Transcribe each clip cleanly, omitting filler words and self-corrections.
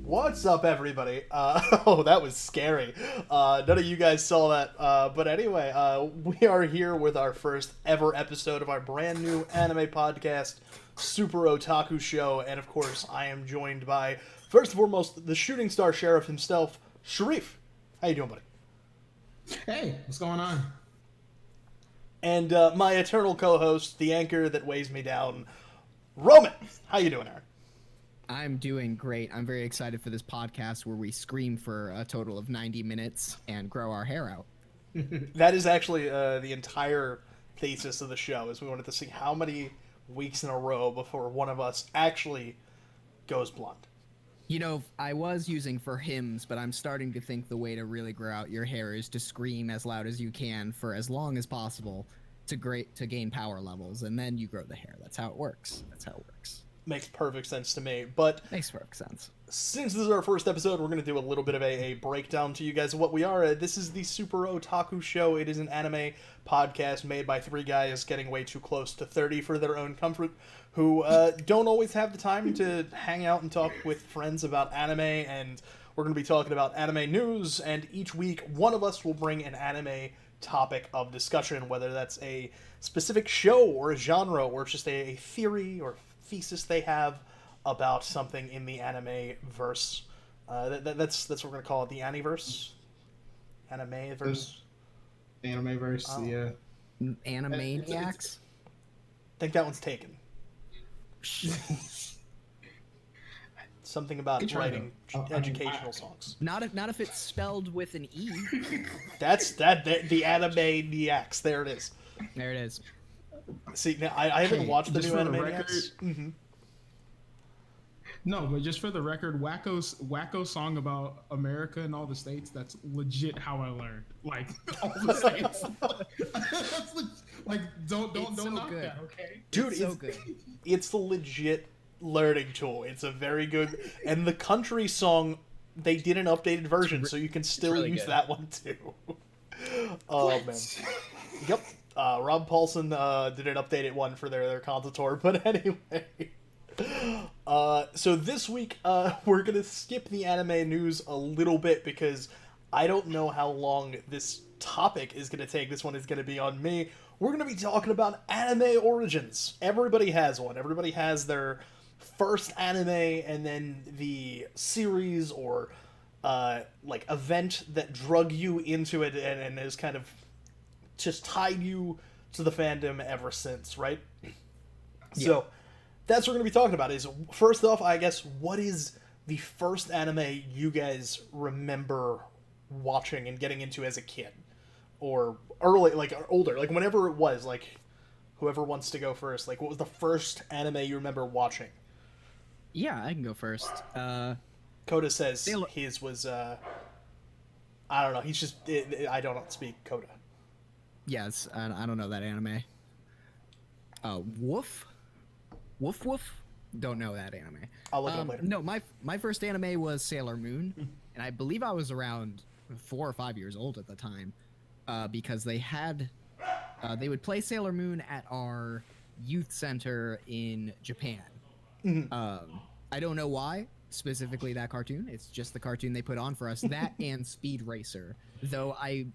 What's up, everybody? Oh, that was scary. None of you guys saw that. But anyway, we are here with our first ever episode of our brand new anime podcast, Super Otaku Show. And of course, I am joined by, first and foremost, the shooting star sheriff himself, Sharif. How you doing, buddy? Hey, what's going on? And my eternal co-host, the anchor that weighs me down, Roman. How you doing, Aaron? I'm doing great. I'm very excited for this podcast where we scream for a total of 90 minutes and grow our hair out. That is actually the entire thesis of the show, is we wanted to see how many weeks in a row before one of us actually goes blonde. You know, I was using for hymns, but I'm starting to think the way to really grow out your hair is to scream as loud as you can for as long as possible to gain power levels, and then you grow the hair. That's how it works. Makes perfect sense to me. But Makes perfect sense. since this is our first episode, we're going to do a little bit of a breakdown to you guys of what we are. This is the Super Otaku Show. It is an anime podcast made by three guys getting way too close to 30 for their own comfort, who don't always have the time to hang out and talk with friends about anime. And we're going to be talking about anime news, and each week one of us will bring an anime topic of discussion, whether that's a specific show or a genre or just a theory or thesis they have about something in the anime verse. That's what we're gonna call it, the Aniverse, anime verse. Animeverse, Oh. yeah. Animaniacs? I think that one's taken. Something about Good try, writing though. educational songs. Not if it's spelled with an E. That's the Animaniacs. There it is. There it is. See, now I haven't Hey, watched the just new for the Animaniacs. Mm-hmm. No, but just for the record, Wacko song about America and all the states, that's legit how I learned. Like, all the states. That's like, don't so knock good. that, okay? Dude, It's so good. It's the legit learning tool. It's a very good, and the country song, they did an updated version, so you can still really use good. that one too. Oh man, yep. Rob Paulson did an updated one for their console tour, but anyway. So this week we're gonna skip the anime news a little bit because I don't know how long this topic is gonna take. This one is gonna be on me. We're gonna be talking about anime origins. Everybody has one. Everybody has their first anime and then the series or like event that drug you into it and has kind of just tied you to the fandom ever since, right? Yeah. So that's what we're going to be talking about. Is first off, I guess, what is the first anime you guys remember watching and getting into as a kid? Or early, like, or older, like, whenever it was, like, whoever wants to go first, like, what was the first anime you remember watching? Yeah, I can go first. Coda says Sailor- his was, I don't know, he's just, I don't speak Coda. Yes, I don't know that anime. Woof? Woof Woof? Don't know that anime. I'll look it up later. No, my first anime was Sailor Moon, and I believe I was around 4 or 5 years old at the time, because they would play Sailor Moon at our youth center in Japan. I don't know why specifically that cartoon. It's just the cartoon they put on for us. That and Speed Racer, though I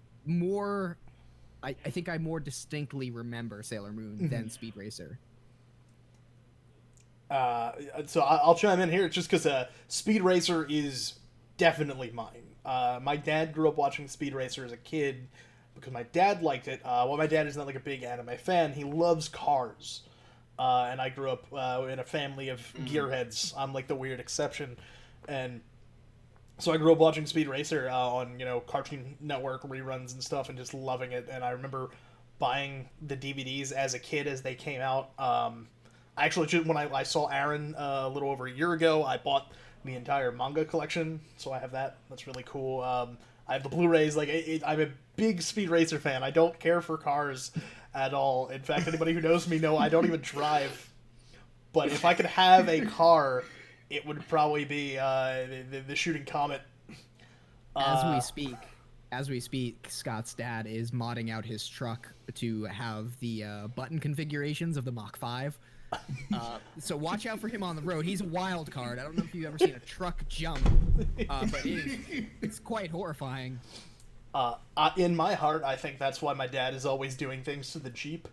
think I more distinctly remember Sailor Moon than Speed Racer. So I'll chime in here just because Speed Racer is definitely mine. My dad grew up watching Speed Racer as a kid because my dad liked it. Well, my dad is not like a big anime fan. He loves cars. And I grew up in a family of gearheads. I'm like the weird exception. And so I grew up watching Speed Racer on, Cartoon Network reruns and stuff and just loving it. And I remember buying the DVDs as a kid as they came out. Actually, when I saw Aaron a little over a year ago, I bought the entire manga collection, so I have that. That's really cool. I have the Blu-rays. Like, I'm a big Speed Racer fan. I don't care for cars at all. In fact, anybody who knows me know I don't even drive. But if I could have a car, it would probably be the Shooting Comet. As we speak, Scott's dad is modding out his truck to have the button configurations of the Mach 5. So watch out for him on the road. He's a wild card. I don't know if you've ever seen a truck jump, but it's quite horrifying. In my heart, I think that's why my dad is always doing things to the Jeep,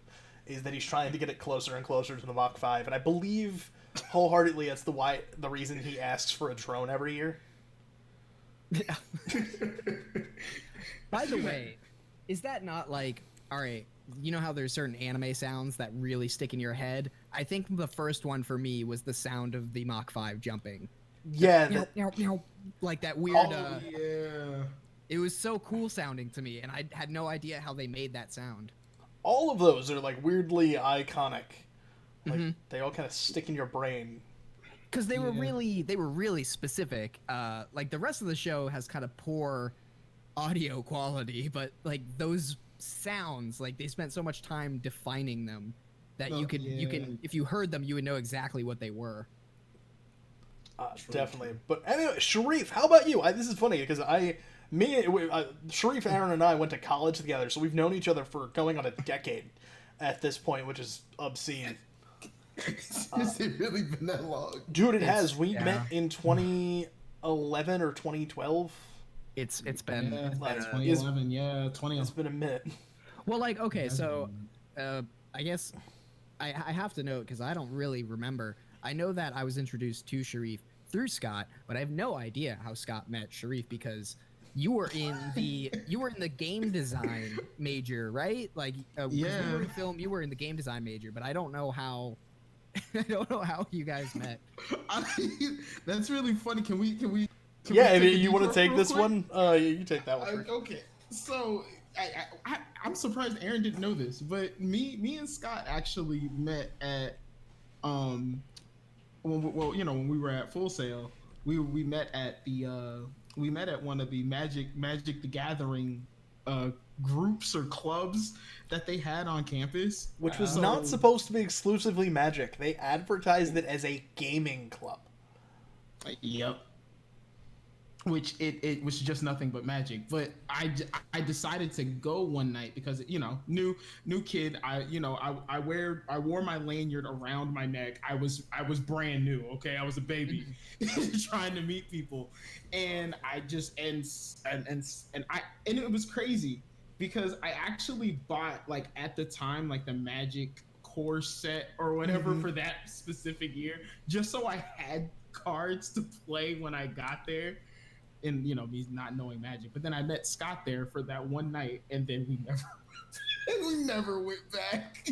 is that he's trying to get it closer and closer to the Mach 5, and I believe wholeheartedly that's the reason he asks for a drone every year. By the way, is that not like, all right, you know how there's certain anime sounds that really stick in your head? I think the first one for me was the sound of the Mach 5 jumping. Yeah. Like that weird... Oh, yeah. It was so cool sounding to me, and I had no idea how they made that sound. All of those are, like, weirdly iconic. Like, they all kind of stick in your brain. Because they were really specific. Like, the rest of the show has kind of poor audio quality, but, like, those sounds, like, they spent so much time defining them that you can, if you heard them, you would know exactly what they were. Definitely. But anyway, Sharif, how about you? This is funny, because Sharif, Aaron, and I went to college together, so we've known each other for going on a decade at this point, which is obscene. Has it really been that long? Dude, it has. We met in 2011 or 2012. It's been 2011. Yeah, 2011. It's been a minute. Well, like, okay, so I guess I have to note, because I don't really remember. I know that I was introduced to Sharif through Scott, but I have no idea how Scott met Sharif, because you were in the game design major, right? Like, we were in film, you were in the game design major, but I don't know how. I don't know how you guys met. That's really funny. Can we Yeah, you want to take this one? You take that one. Okay, so I'm surprised Aaron didn't know this, but me and Scott actually met at when we were at Full Sail, we met at one of the Magic the Gathering groups or clubs that they had on campus, which was not supposed to be exclusively Magic. They advertised it as a gaming club. Yep. Which it was just nothing but Magic. But I decided to go one night because, new kid. I wore my lanyard around my neck. I was brand new. Okay, I was a baby trying to meet people, and I just and it was crazy because I actually bought, like, at the time, like, the Magic core set or whatever for that specific year, just so I had cards to play when I got there. And me not knowing Magic, but then I met Scott there for that one night, and then we never went back.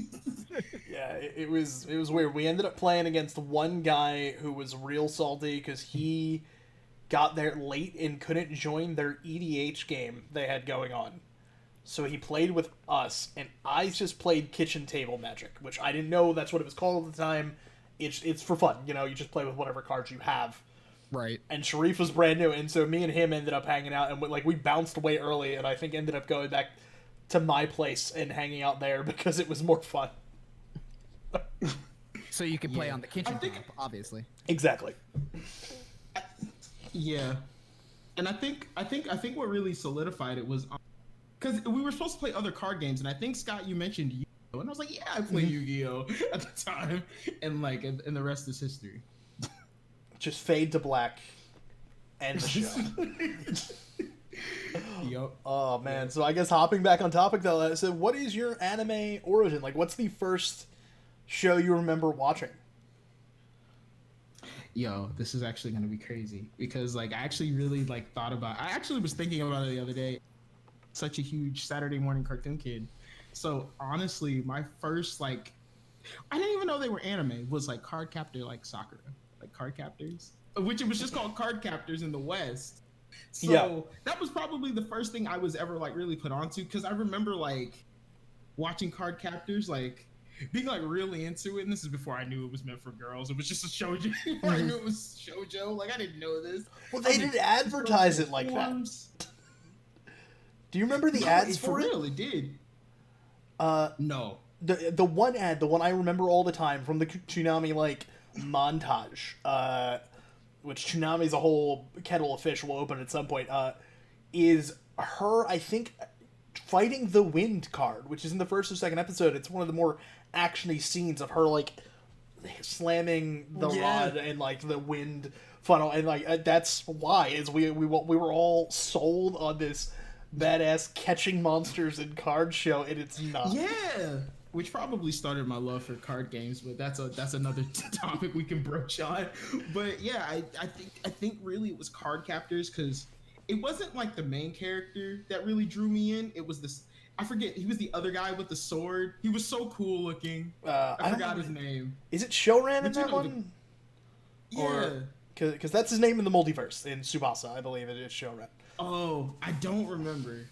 Yeah, it was weird. We ended up playing against one guy who was real salty because he got there late and couldn't join their EDH game they had going on. So he played with us, and I just played kitchen table Magic, which I didn't know that's what it was called at the time. It's for fun, you just play with whatever cards you have. Right. And Sharif was brand new, and so me and him ended up hanging out, and we bounced away early, and I think ended up going back to my place and hanging out there because it was more fun. So you could play on the kitchen top, obviously. Exactly. Yeah. And I think what really solidified it was because we were supposed to play other card games, and I think, Scott, you mentioned Yu-Gi-Oh! And I was like, yeah, I play Yu-Gi-Oh! At the time, and and the rest is history. Just fade to black. End the show. Yep. Oh, man. So I guess hopping back on topic, though, so what is your anime origin? Like, what's the first show you remember watching? Yo, this is actually going to be crazy because, like, I actually really, like, thought about... I actually was thinking about it the other day. Such a huge Saturday morning cartoon kid. So, honestly, my first, like... I didn't even know they were anime. Was, like, Card Captor, like, Sakura. Like, Card Captors. Which it was just called Card Captors in the West. So, that was probably the first thing I was ever, like, really put onto. Because I remember, like, watching Card Captors, like... being, like, really into it, and this is before I knew it was meant for girls. It was just a shoujo. I knew it was shoujo. Like, I didn't know this. Well, they didn't advertise it like that. Do you remember the ads for it? For real, it did. No. The one ad, the one I remember all the time from the Toonami, like, montage, which Toonami's a whole kettle of fish will open at some point, is her, I think, fighting the wind card, which is in the first or second episode. It's one of the more actiony scenes of her, like, slamming the Yeah. rod and like the wind funnel, and like that's why is we were all sold on this badass catching monsters in card show, and it's not. Yeah, which probably started my love for card games, but that's another topic we can broach on. But yeah, I think really it was card captors because it wasn't like the main character that really drew me in. It was this. I forget. He was the other guy with the sword. He was so cool looking. I don't forgot know. his name. Is it Shoran in But you that know, one? Yeah. Because that's his name in the multiverse in Tsubasa, I believe it is Shoran. Oh, I don't remember.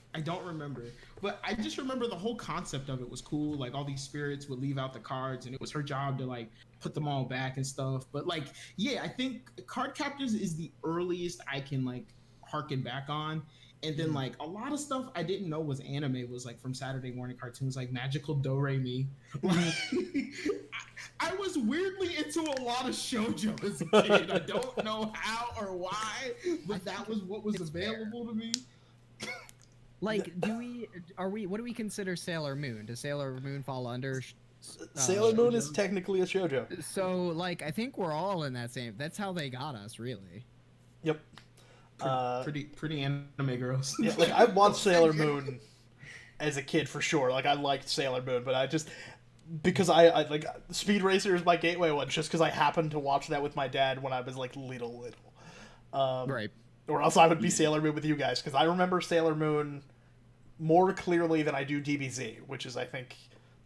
But I just remember the whole concept of it was cool. Like all these spirits would leave out the cards, and it was her job to like put them all back and stuff. But like, yeah, I think Card Captors is the earliest I can like harken back on. And then like a lot of stuff I didn't know was anime was like from Saturday morning cartoons, like Magical Do Re Mi. I was weirdly into a lot of shoujo as a kid. I don't know how or why, but that was what was available to me. Like, what do we consider Sailor Moon? Does Sailor Moon fall under? Sailor Moon is shoujo? technically a shoujo. So, like, I think we're all in that same. That's how they got us, really. Yep. Pretty anime girls. Yeah, like I watched Sailor Moon as a kid for sure. Like I liked Sailor Moon, but I just because I like Speed Racer is my gateway one, just because I happened to watch that with my dad when I was like little. Right. Or else I would be Sailor Moon with you guys, because I remember Sailor Moon more clearly than I do DBZ, which is I think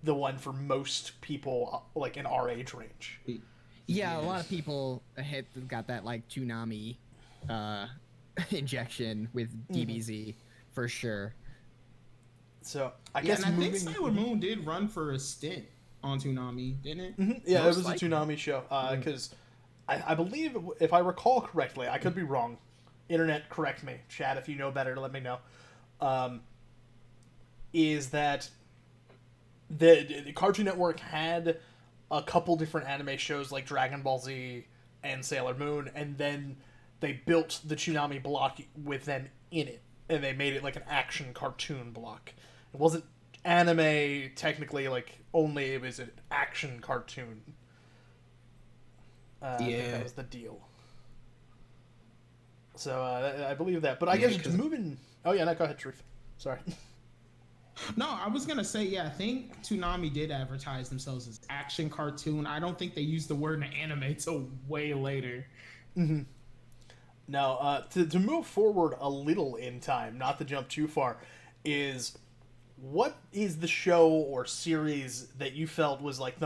the one for most people like in our age range. Yeah, a lot of people got that like Toonami injection with DBZ for sure. So I Yeah, guess and I moving... think Sailor Moon did run for a stint on Toonami, didn't it? Mm-hmm. Yeah, Most it was likely. a Toonami show. Because I believe, if I recall correctly, I could be wrong. Internet, correct me. Chat, if you know better, let me know. Is that the Cartoon Network had a couple different anime shows like Dragon Ball Z and Sailor Moon, and then they built the Toonami block with them in it, and they made it like an action cartoon block. It wasn't anime technically, like only it was an action cartoon. I think that was the deal. So I believe that, but I guess moving. Oh yeah, no, go ahead, Truth. Sorry. No, I was gonna say, yeah, I think Toonami did advertise themselves as action cartoon. I don't think they used the word anime till way later. Mm-hmm. Now, to move forward a little in time, not to jump too far, is what is the show or series that you felt was like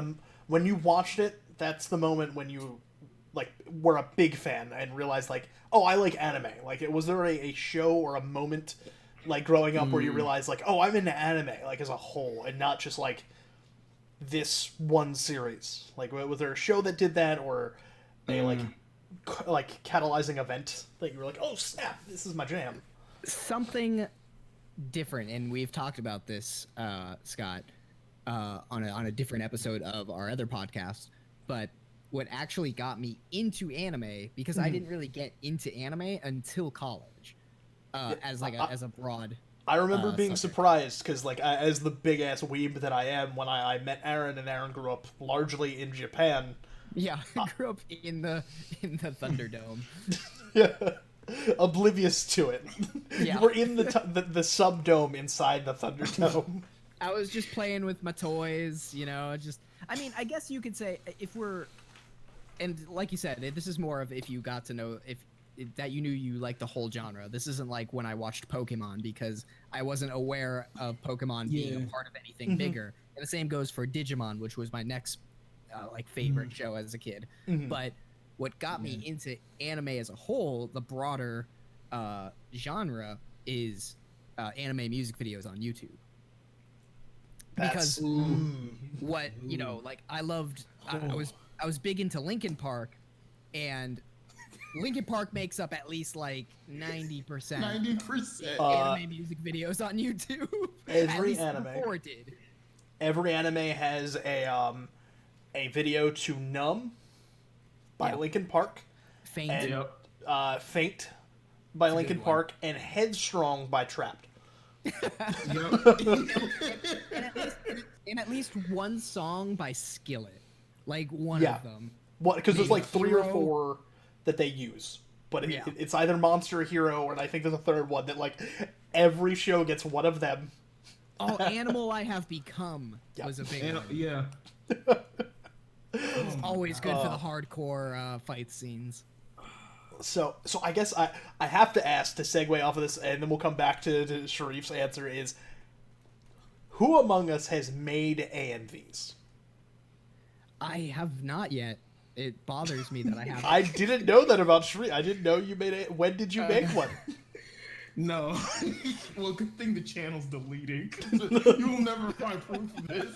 when you watched it, that's the moment when you like were a big fan and realized like, oh, I like anime. Like, was there a show or a moment like growing up where you realized like, oh, I'm into anime like as a whole and not just like this one series? Like, was there a show that did that, or a like catalyzing event that you were like, oh snap, this is my jam? Something different, and we've talked about this, Scott, on a different episode of our other podcast. But what actually got me into anime, because I didn't really get into anime until college, as a broad. I remember being subject. surprised because, like, as the big ass weeb that I am, when I met Aaron, and Aaron grew up largely in Japan. Yeah, I grew up in the Thunderdome. Yeah, oblivious to it. Yeah. You were in the subdome inside the Thunderdome. I was just playing with my toys, you know. I mean, I guess you could say if we're, and like you said, this is more of if you got to know that you knew you liked the whole genre. This isn't like when I watched Pokemon, because I wasn't aware of Pokemon being a part of anything bigger. And the same goes for Digimon, which was my next favorite show as a kid. But what got me into anime as a whole, the broader genre, is anime music videos on YouTube. Because what, you know, like I loved, I was big into Linkin Park, and Linkin Park makes up at least like 90% 90%. anime music videos on YouTube. Every anime. Before it did. Every anime has a video to Numb by Linkin Park, Faint. and Faint by Linkin Park, and Headstrong by Trapped. And at least one song by Skillet. like one Yeah. of them. What? Because there's Maybe like 3 or Hero. 4 that they use, but Yeah. it's either Monster or Hero, and I think there's a third one that like every show gets one of them. Oh, Animal I Have Become Yeah. was a big And, one. yeah. It's Oh my always good God. for the hardcore fight scenes. So I guess I have to ask to segue off of this, and then we'll come back to Sharif's answer is, who among us has made AMVs? I have not yet. It bothers me that I haven't. I didn't know that about Sharif. I didn't know you made it. When did you make one? No. Well, good thing the channel's deleted. You will never find proof of this.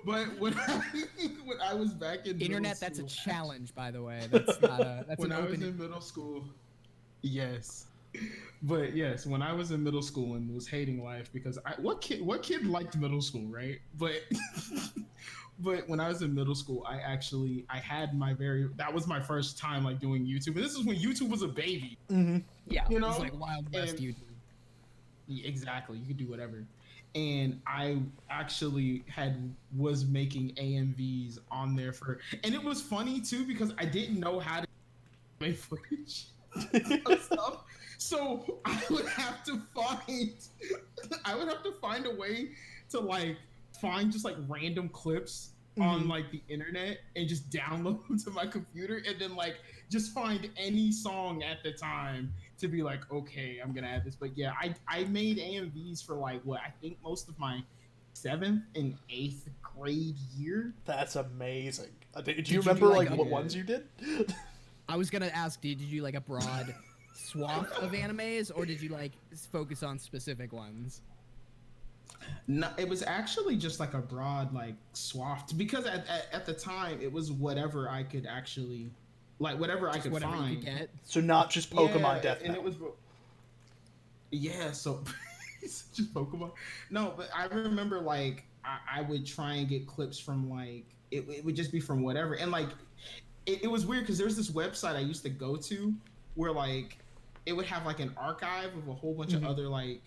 But when I was back in Internet, middle that's a school, challenge, by the way. That's not a. That's when an I was open. in middle school, yes. But yes, when I was in middle school and was hating life because what kid liked middle school, right? But but when I was in middle school, I had that was my first time like doing YouTube, and this is when YouTube was a baby. Mm-hmm. Yeah, You it's know? like Wild West And- YouTube. Yeah, exactly, you could do whatever. And I actually was making AMVs on there and it was funny too because I didn't know how to make footage of stuff. So I would have to find a way to like find just like random clips on like the internet and just download them to my computer and then like just find any song at the time to be like, okay, I'm gonna add this. But yeah, I made AMVs for like what I think most of my 7th and 8th grade year. That's amazing. Do you you remember do, like like, what a- ones you did? I was gonna ask, did you do like a broad swath of animes, or did you like focus on specific ones? No, it was actually just like a broad like swath because at the time it was whatever I could actually whatever I Just could whatever find. you could get. So not just Pokemon Yeah, Death and Metal. it was so it's just Pokemon. No, but I remember like I would try and get clips from like it would just be from whatever, and like it was weird because there's this website I used to go to where like it would have like an archive of a whole bunch of other like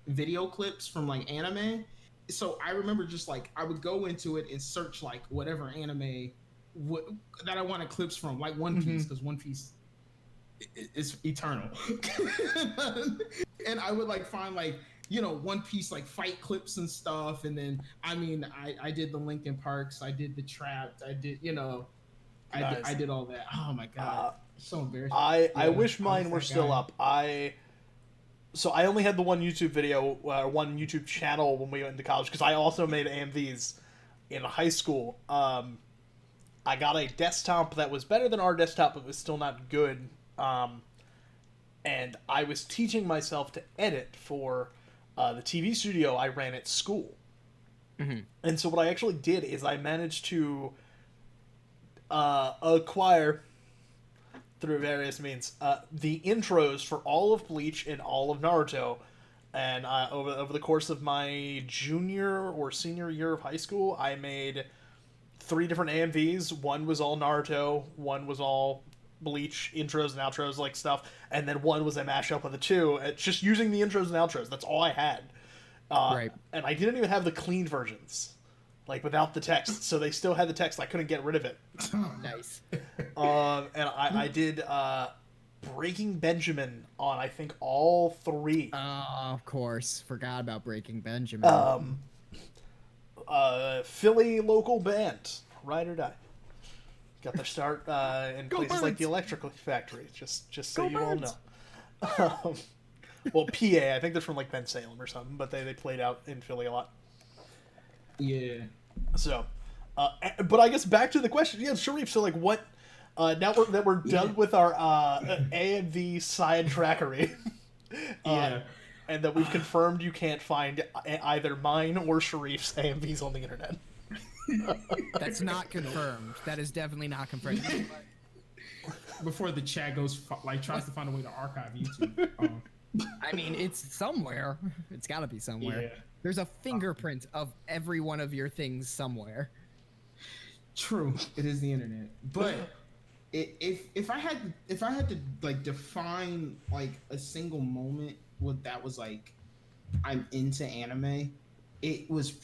video clips from like anime. So I remember just like I would go into it and search like whatever anime that I wanted clips from, like One Piece, because One Piece is eternal. And I would like find like One Piece like fight clips and stuff, and then I did the Linkin Parks, I did the Trapped, I did Nice. I did all that. Oh my god, so embarrassing. I Yeah, wish I mine was were that still guy. up. So I only had the one YouTube video, one YouTube channel when we went into college because I also made AMVs in high school. I got a desktop that was better than our desktop, but was still not good. And I was teaching myself to edit for the TV studio I ran at school. And so what I actually did is I managed to acquire through various means the intros for all of Bleach and all of Naruto, and over the course of my junior or senior year of high school, I made 3 different AMVs. One was all Naruto, one was all Bleach intros and outros like stuff, and then one was a mashup of the two. It's just using the intros and outros. That's all I had. Right. And I didn't even have the clean versions, like without the text. So they still had the text. I couldn't get rid of it. Nice. And I did Breaking Benjamin on I think all 3. Of course, forgot about Breaking Benjamin. Philly local band, Ride or Die. Got their start in Go places like Birds! the Electrical Factory. Just so Go you all Birds! know. Well, PA. I think they're from like Ben Salem or something, but they played out in Philly a lot. Yeah. So, but I guess back to the question. Yeah, Sharif. So like, what? Now that we're done with our AMV side trackery. Yeah. And that we've confirmed you can't find either mine or Sharif's AMVs on the internet. That's not confirmed. That is definitely not confirmed. Before the chat goes tries to find a way to archive YouTube. I mean, it's somewhere. It's got to be somewhere. Yeah. There's a fingerprint of every one of your things somewhere. True, it is the internet. But if I had to like define like a single moment that was like I'm into anime, it wasn't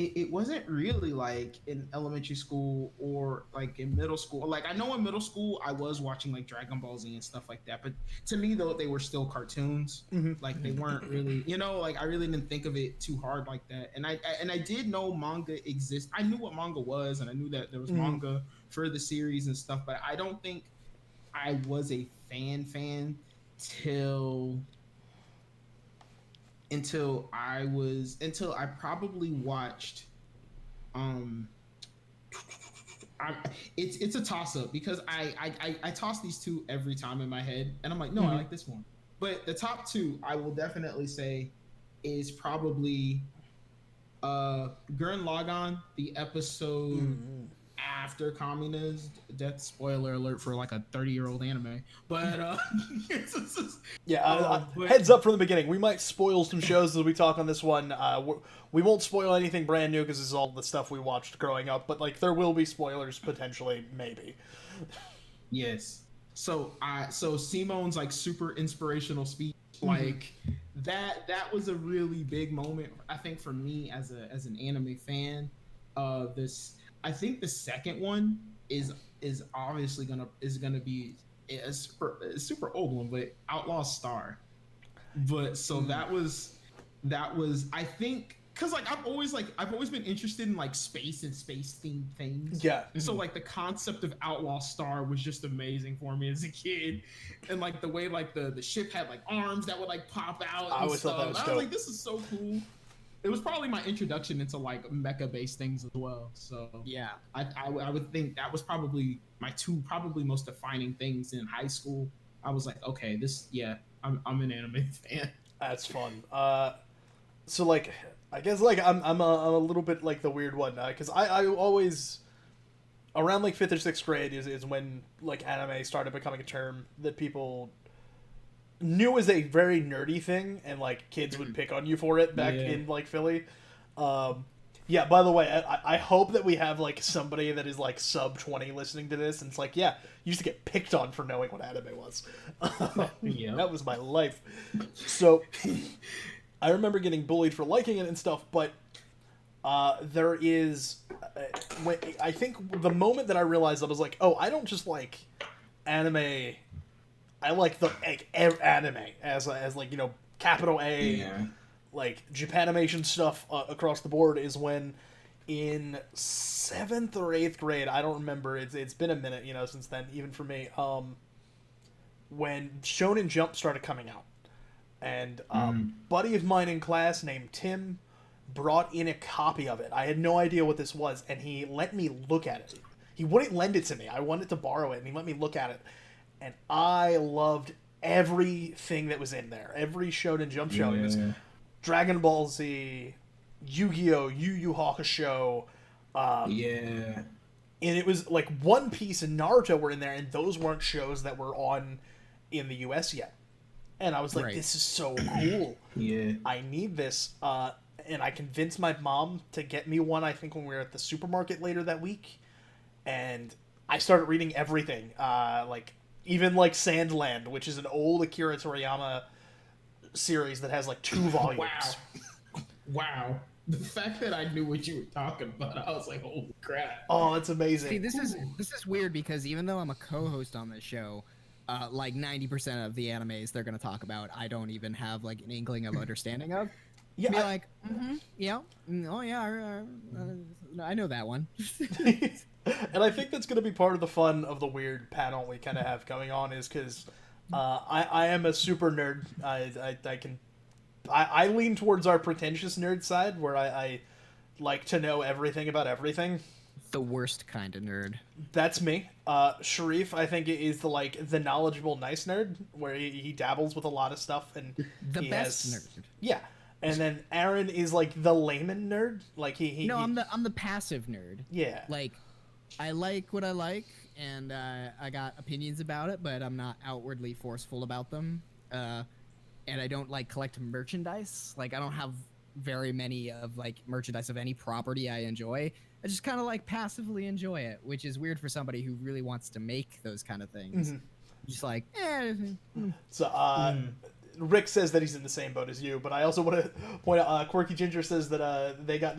it wasn't really like in elementary school or like in middle school. Like I know in middle school I was watching like Dragon Ball Z and stuff like that, but to me though they were still cartoons. Mm-hmm. Like they weren't really, like I really didn't think of it too hard like that. And I did know manga exists. I knew what manga was, and I knew that there was manga for the series and stuff, but I don't think I was a fan till until I probably watched um it's a toss up because I toss these two every time in my head and I'm like, no, I like this one. But the top two I will definitely say is probably Gurren Lagann, the episode after Kamina's death. Spoiler alert for like a 30-year-old anime. But heads up from the beginning. We might spoil some shows as we talk on this one. We won't spoil anything brand new because this is all the stuff we watched growing up. But like, there will be spoilers potentially, maybe. Yes. So Simone's like super inspirational speech, like that was a really big moment I think for me as an anime fan. I think the second one is obviously gonna be a super old one, but Outlaw Star. But so that was I think because like I've always been interested in like space and space themed things. Yeah. So like the concept of Outlaw Star was just amazing for me as a kid, and like the way like the ship had like arms that would like pop out. I always thought that was dope. I was like, this is so cool. It was probably my introduction into like mecha based things as well. So yeah, I would think that was probably my two probably most defining things in high school. I was like, okay, I'm an anime fan. That's fun. So like, I guess like I'm a little bit like the weird one because I always around like 5th or 6th grade is when like anime started becoming a term that people knew was a very nerdy thing, and like kids would pick on you for it back in like Philly. Yeah, by the way, I hope that we have like somebody that is like sub 20 listening to this, and it's like, yeah, you used to get picked on for knowing what anime was. That was my life. So I remember getting bullied for liking it and stuff, but there is I think the moment that I realized I was like, oh, I don't just like anime. I like the anime as like, you know, capital A, like Japanimation stuff across the board, is when in 7th or 8th grade, I don't remember, it's been a minute, you know, since then, even for me, when Shonen Jump started coming out, and buddy of mine in class named Tim brought in a copy of it. I had no idea what this was, and he let me look at it. He wouldn't lend it to me. I wanted to borrow it, and he let me look at it. And I loved everything that was in there. Every Shonen Jump show. It was Dragon Ball Z, Yu-Gi-Oh!, Yu Yu Hakusho. And it was like One Piece and Naruto were in there, and those weren't shows that were on in the US yet. And I was like, this is so cool. I need this. And I convinced my mom to get me one, I think, when we were at the supermarket later that week. And I started reading everything. Like, even like Sandland, which is an old Akira Toriyama series that has like 2 volumes. Wow. The fact that I knew what you were talking about, I was like, holy crap. Oh, that's amazing. See, this is weird because even though I'm a co-host on this show, like 90% of the animes they're going to talk about, I don't even have like an inkling of understanding of. Yeah, be like, oh yeah, I know that one. And I think that's going to be part of the fun of the weird panel we kind of have going on, is because I am a super nerd. I lean towards our pretentious nerd side, where I like to know everything about everything. The worst kind of nerd. That's me. Sharif, I think, is the knowledgeable nice nerd, where he dabbles with a lot of stuff, and the best nerd. Yeah. And then Aaron is like the layman nerd. Like I'm the passive nerd. Yeah. Like, I like what I like, and I got opinions about it, but I'm not outwardly forceful about them. And I don't like collect merchandise. Like, I don't have very many of like merchandise of any property I enjoy. I just kind of like passively enjoy it, which is weird for somebody who really wants to make those kind of things. Just like, So, Rick says that he's in the same boat as you, but I also want to point out, Quirky Ginger says that they got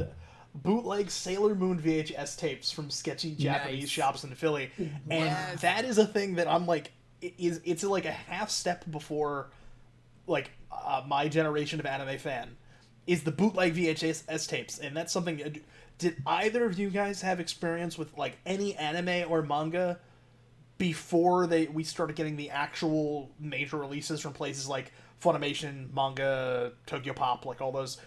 bootleg Sailor Moon VHS tapes from sketchy Japanese Nice. shops in Philly, and Yes. that is a thing that I'm like, it's like a half step before, like my generation of anime fan, is the bootleg VHS tapes, and that's something. Did either of you guys have experience with like any anime or manga before we started getting the actual major releases from places like Funimation, Manga, Tokyo Pop, like all those?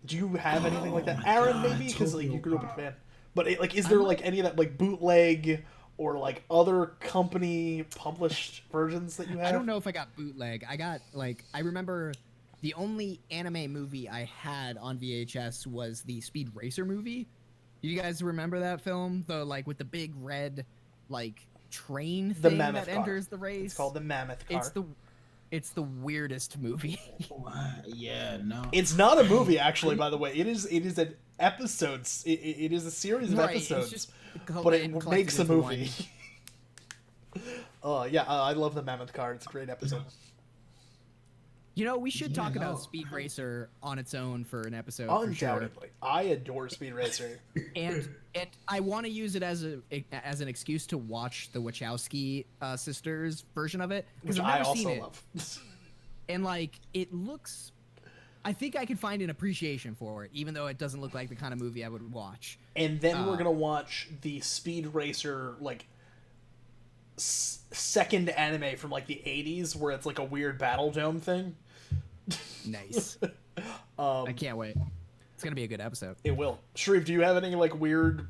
Do you have anything like that, my Aaron? God, Maybe because like Tokyo you grew up in Pop. Japan, but like, is there like any of that like bootleg or like other company published versions that you have? I don't know if I got bootleg. I got like I remember the only anime movie I had on VHS was the Speed Racer movie. Do you guys remember that film? The like with the big red like train The thing Mammoth that Car. enters the race. It's called the Mammoth Car. It's the weirdest movie. Yeah, no. It's not a movie, actually. By the way, it is an episodes. It is a series of Right, it's episodes, just but it collected makes a into movie. one. Oh yeah, I love the Mammoth Car. It's a great episode. You know, we should Yeah, talk no, about Speed Racer on its own for an episode. For sure. Undoubtedly, I adore Speed Racer. And I want to use it as an excuse to watch the Wachowski sisters version of it Which because I I've never seen also it. love. And like it looks, I think I could find an appreciation for it, even though it doesn't look like the kind of movie I would watch. And then we're gonna watch the Speed Racer like second anime from like the '80s, where it's like a weird battle dome thing. Nice. I can't wait. It's gonna be a good episode. It will. Sharif, do you have any like weird,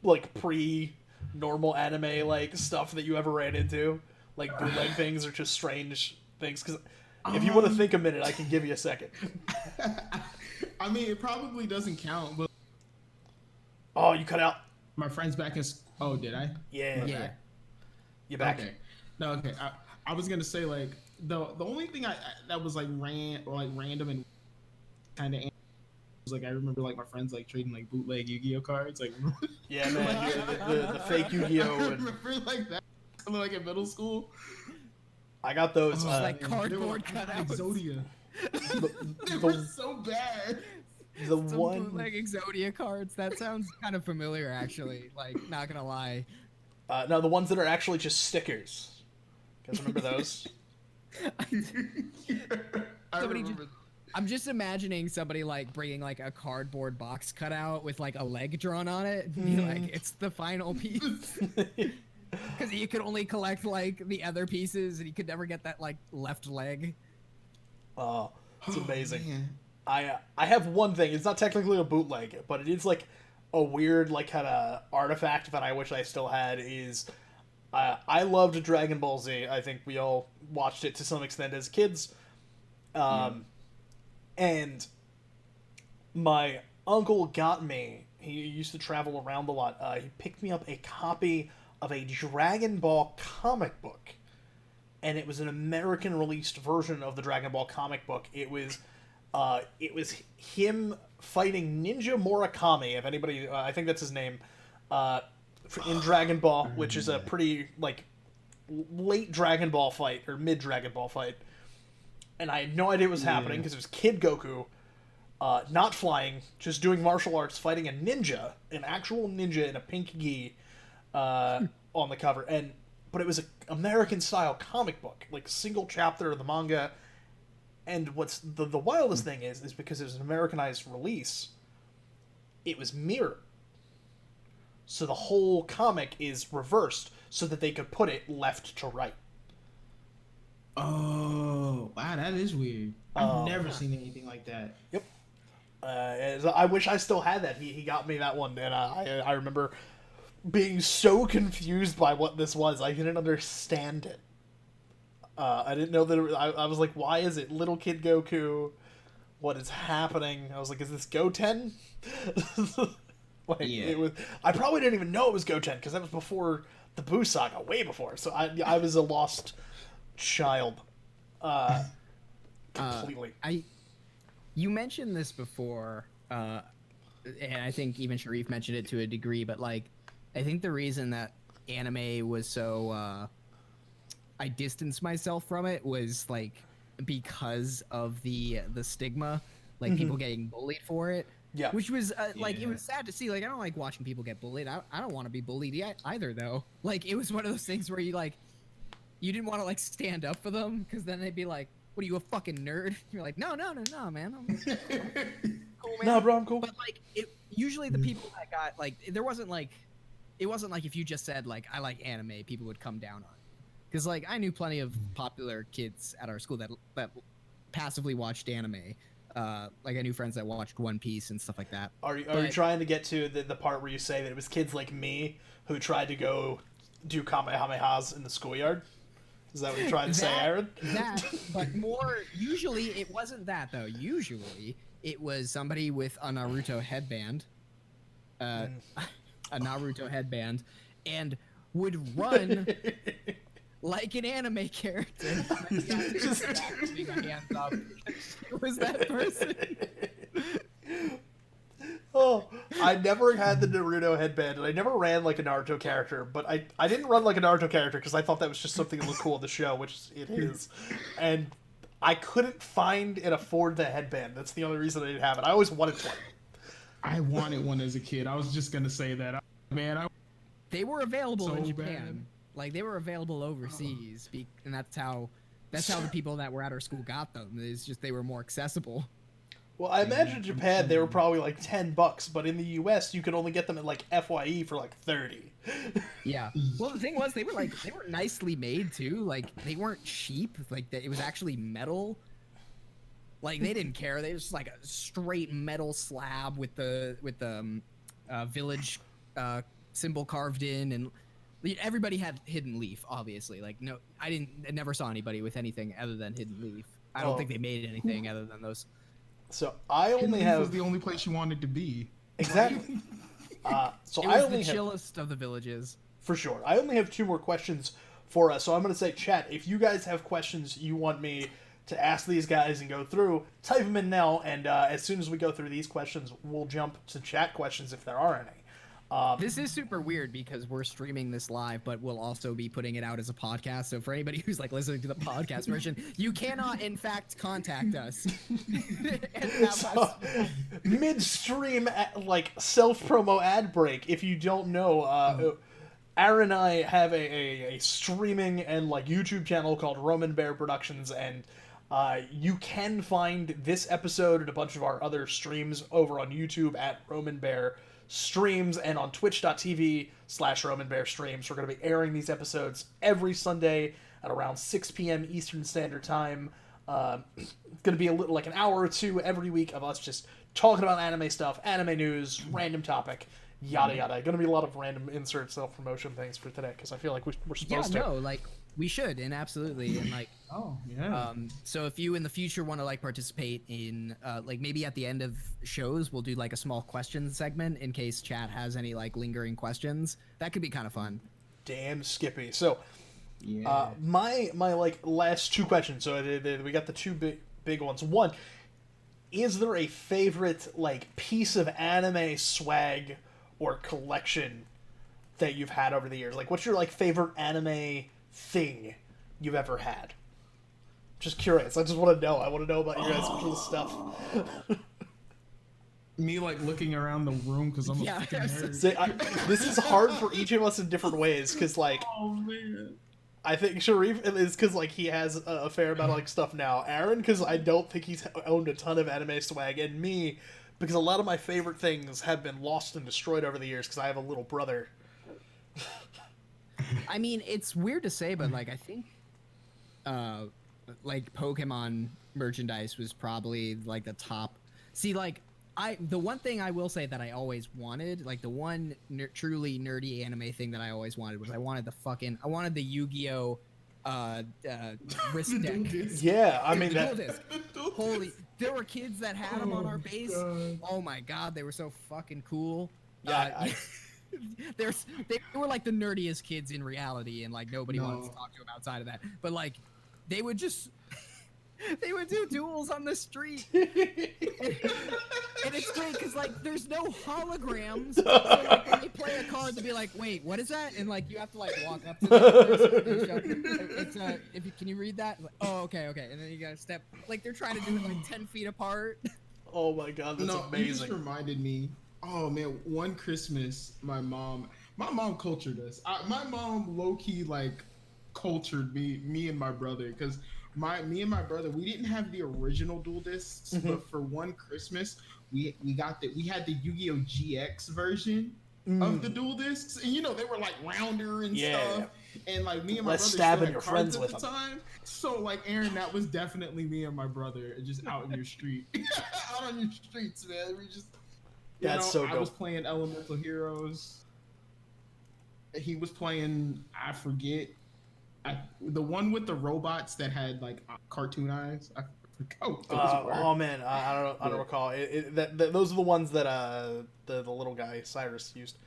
like pre-normal anime like stuff that you ever ran into, like bootleg things or just strange things? Because if you want to think a minute, I can give you a second. I mean, it probably doesn't count, but Oh, you cut out. my friends back in. Oh, did I? Yeah. Yeah. You back? Okay. No, okay. I was gonna say like the only thing that was like random and kind of was like I remember like my friends like trading like bootleg Yu-Gi-Oh cards like. Yeah, man. The fake Yu-Gi-Oh. I And remember like that. Like in middle school. I got those. Oh, like Man, cardboard they were cutouts. Exodia. They the, were so bad. the Some one. bootleg Exodia cards. That sounds kind of familiar, actually. Like, not gonna lie. No, the ones that are actually just stickers. You guys remember those? I Somebody remember. I'm just imagining somebody like bringing like a cardboard box cutout with like a leg drawn on it. And be like, it's the final piece. Because you could only collect like the other pieces, and you could never get that like left leg. Oh, it's amazing. Man. I have one thing. It's not technically a bootleg, but it is like a weird like kind of artifact that I wish I still had. Is I loved Dragon Ball Z. I think we all watched it to some extent as kids. And my uncle got me. He used to travel around a lot. He picked me up a copy of a Dragon Ball comic book, and it was an American released version of the Dragon Ball comic book. It was him fighting Ninja Murakami. If anybody, I think that's his name, in Dragon Ball, which is a pretty like late Dragon Ball fight or mid Dragon Ball fight. And I had no idea what was happening because it was Kid Goku, not flying, just doing martial arts, fighting a ninja, an actual ninja in a pink gi, on the cover. But it was an American style comic book, like a single chapter of the manga. And what's the wildest thing is because it was an Americanized release, it was mirrored. So the whole comic is reversed so that they could put it left to right. Oh, wow, that is weird. I've never seen anything like that. Yep. I wish I still had that. He got me that one, and I remember being so confused by what this was. I didn't understand it. I didn't know that I was like, why is it Little Kid Goku? What is happening? I was like, is this Goten? Like, Yeah. it was. I probably didn't even know it was Goten because that was before the Buu Saga, way before. So I was a lost child. Completely. You mentioned this before, and I think even Sharif mentioned it to a degree, but like, I think the reason that anime was so, I distanced myself from it was like because of the stigma, like people getting bullied for it. Yeah. Which was like, it Yeah. was sad to see. Like, I don't like watching people get bullied. I don't want to be bullied yet either, though. Like, it was one of those things where you didn't want to like stand up for them because then they'd be like, "What are you, a fucking nerd?" You're like, "No, man. I'm cool, man." No, bro, I'm cool. But like, usually the people that got like, it wasn't like if you just said like, "I like anime," people would come down on. Because like, I knew plenty of popular kids at our school that passively watched anime. Like, I knew friends that watched One Piece and stuff like that. Are you trying to get to the part where you say that it was kids like me who tried to go do kamehamehas in the schoolyard? Is that what you're trying to say, Aaron? But more usually it wasn't that though. Usually it was somebody with a Naruto headband, and would run like an anime character. Just putting my hands up. It was that person. Oh, I never had the Naruto headband, and I never ran like a Naruto character, but I didn't run like a Naruto character because I thought that was just something that looked cool in the show, which it is. And I couldn't find and afford the headband. That's the only reason I didn't have it. I always wanted one. I wanted one as a kid. I was just gonna say that. Man, They were available So in Japan. bad. Like, they were available overseas, and that's how the people that were at our school got them. It's just they were more accessible. Well, I imagine in Japan they were probably like $10, but in the U.S. you could only get them at like FYE for like 30. Yeah. Well, the thing was, they were nicely made too. Like, they weren't cheap. Like, it was actually metal. Like, they didn't care. They was just like a straight metal slab with the village symbol carved in, and everybody had Hidden Leaf. Obviously, like, no, I never saw anybody with anything other than Hidden Leaf. I don't think they made anything other than those. So I only have was the only place you wanted to be. exactly. So It I was only the have, chillest of the villages. for sure. I only have 2 more questions for us. So I'm going to say, chat, if you guys have questions you want me to ask these guys and go through, type them in now, and as soon as we go through these questions, we'll jump to chat questions if there are any. This is super weird because we're streaming this live, but we'll also be putting it out as a podcast. So for anybody who's like listening to the podcast version, you cannot, in fact, contact us. And have us. Midstream, like, self-promo ad break, if you don't know, Aaron and I have a streaming and, like, YouTube channel called Roman Bear Productions, and you can find this episode and a bunch of our other streams over on YouTube at Roman Bear Streams and on twitch.tv/Roman Bear Streams. We're going to be airing these episodes every Sunday at around 6 p.m. Eastern Standard Time. It's going to be a little, like, an hour or 2 every week of us just talking about anime stuff, anime news, random topic, yada yada. Going to be a lot of random insert self-promotion things for today because I feel like we're supposed to. Yeah, no, like, we should, and absolutely, and like, so if you in the future want to like participate in, like, maybe at the end of shows we'll do like a small question segment in case chat has any like lingering questions. That could be kind of fun. Damn Skippy. So, my like last 2 questions. So we got the 2 big ones. One, is there a favorite like piece of anime swag or collection that you've had over the years? Like, what's your like favorite anime thing you've ever had? Just curious. I just want to know. I want to know about your guys' cool stuff. Me like looking around the room because I'm a fucking nerd. See, this is hard for each of us in different ways because, like, Oh man. I think Sharif is because like he has a fair amount of like stuff now. Aaron, because I don't think he's owned a ton of anime swag, and me because a lot of my favorite things have been lost and destroyed over the years because I have a little brother. I mean, it's weird to say, but like, I think, like, Pokemon merchandise was probably like the top. See, like, the one thing I will say that I always wanted, like the one truly nerdy anime thing that I always wanted was I wanted the Yu-Gi-Oh! Wrist deck. Yeah, I mean The that. dual disc. Holy, there were kids that had them on our base. Oh my god, they were so fucking cool. Yeah, They were like the nerdiest kids in reality, and like nobody wanted to talk to them outside of that. But like, they would just they would do duels on the street, and it's great because like there's no holograms. So like when they play a card, to be like, wait, what is that? And like you have to like walk up to the person and show, can you read that? Like, oh, okay, and then you gotta step. Like they're trying to do it like 10 feet apart. Oh my god, that's No, you just amazing. reminded me. Oh man, one Christmas, my mom cultured us. My mom low key like cultured me and my brother because me and my brother we didn't have the original dual discs, Hmm. but for one Christmas we had the Yu-Gi-Oh GX version of the Mm. dual discs, and they were like rounder and Yeah. stuff, and like me and my Less brother still stabbing had your cards friends at with the them. time. So like Aaron, that was definitely me and my brother just out in your street, out on your streets, man. We just, That's so I was dope. playing Elemental Heroes. He was playing, I forget, the one with the robots that had like cartoon eyes. I forgot what those were. Oh man, I don't know. I don't But recall. Those are the ones that the little guy Cyrus used.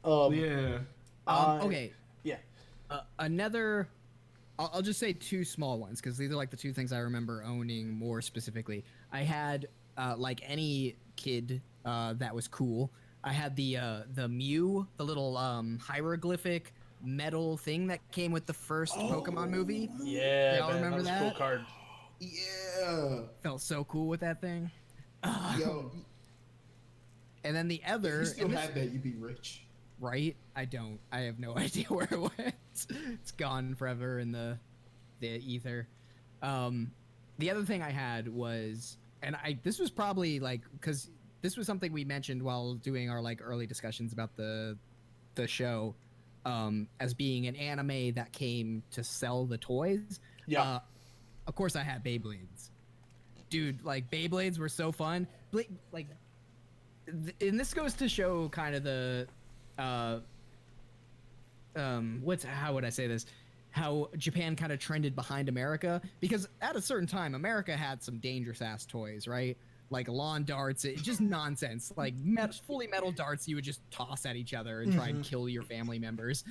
Um, yeah, I Okay. yeah. Another. I'll just say two small ones because these are like the two things I remember owning more specifically. I had like any kid that was cool. I had the Mew, the little hieroglyphic metal thing that came with the first Pokemon movie. Yeah, Y'all man, that remember was a cool that? card. yeah, Felt so cool with that thing. yo, And then the if you other, still and this, had that, you'd be rich. right? I don't. I have no idea where it went. It's gone forever in the ether. Um, the other thing I had was, and this was probably like because this was something we mentioned while doing our like early discussions about the show, as being an anime that came to sell the toys. Yeah. Uh, of course, I had Beyblades, dude. Like Beyblades were so fun. Like, and this goes to show kind of the, uh, how would I say this? How Japan kind of trended behind America because at a certain time America had some dangerous ass toys, right? Like lawn darts, just nonsense. Like fully metal darts you would just toss at each other and try and kill your family members.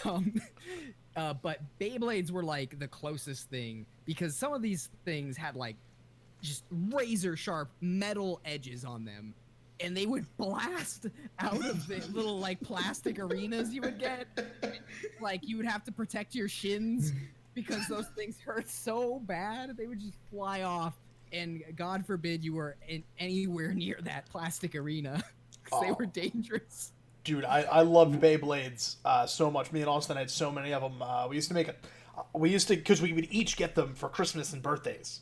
Um, but Beyblades were like the closest thing because some of these things had like just razor sharp metal edges on them, and they would blast out of the little like plastic arenas you would get. Like you would have to protect your shins because those things hurt so bad. They would just fly off, and God forbid you were anywhere near that plastic arena because they were dangerous. Dude, I loved Beyblades so much. Me and Austin had so many of them. We used to because we would each get them for Christmas and birthdays.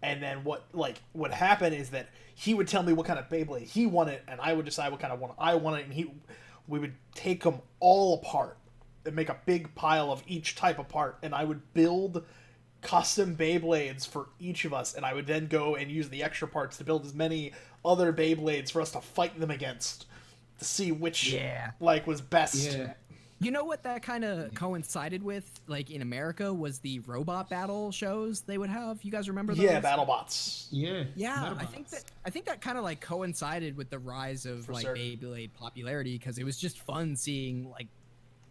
And then what would happen is that he would tell me what kind of Beyblade he wanted, and I would decide what kind of one I wanted, and we would take them all apart and make a big pile of each type of part, and I would build custom Beyblades for each of us, and I would then go and use the extra parts to build as many other Beyblades for us to fight them against to see which was best. Yeah. You know what that kind of coincided with, like in America, was the robot battle shows they would have. You guys remember those? Yeah, BattleBots. Yeah. Yeah, Metabots. I think that kind of like coincided with the rise of For like certain. Beyblade popularity because it was just fun seeing like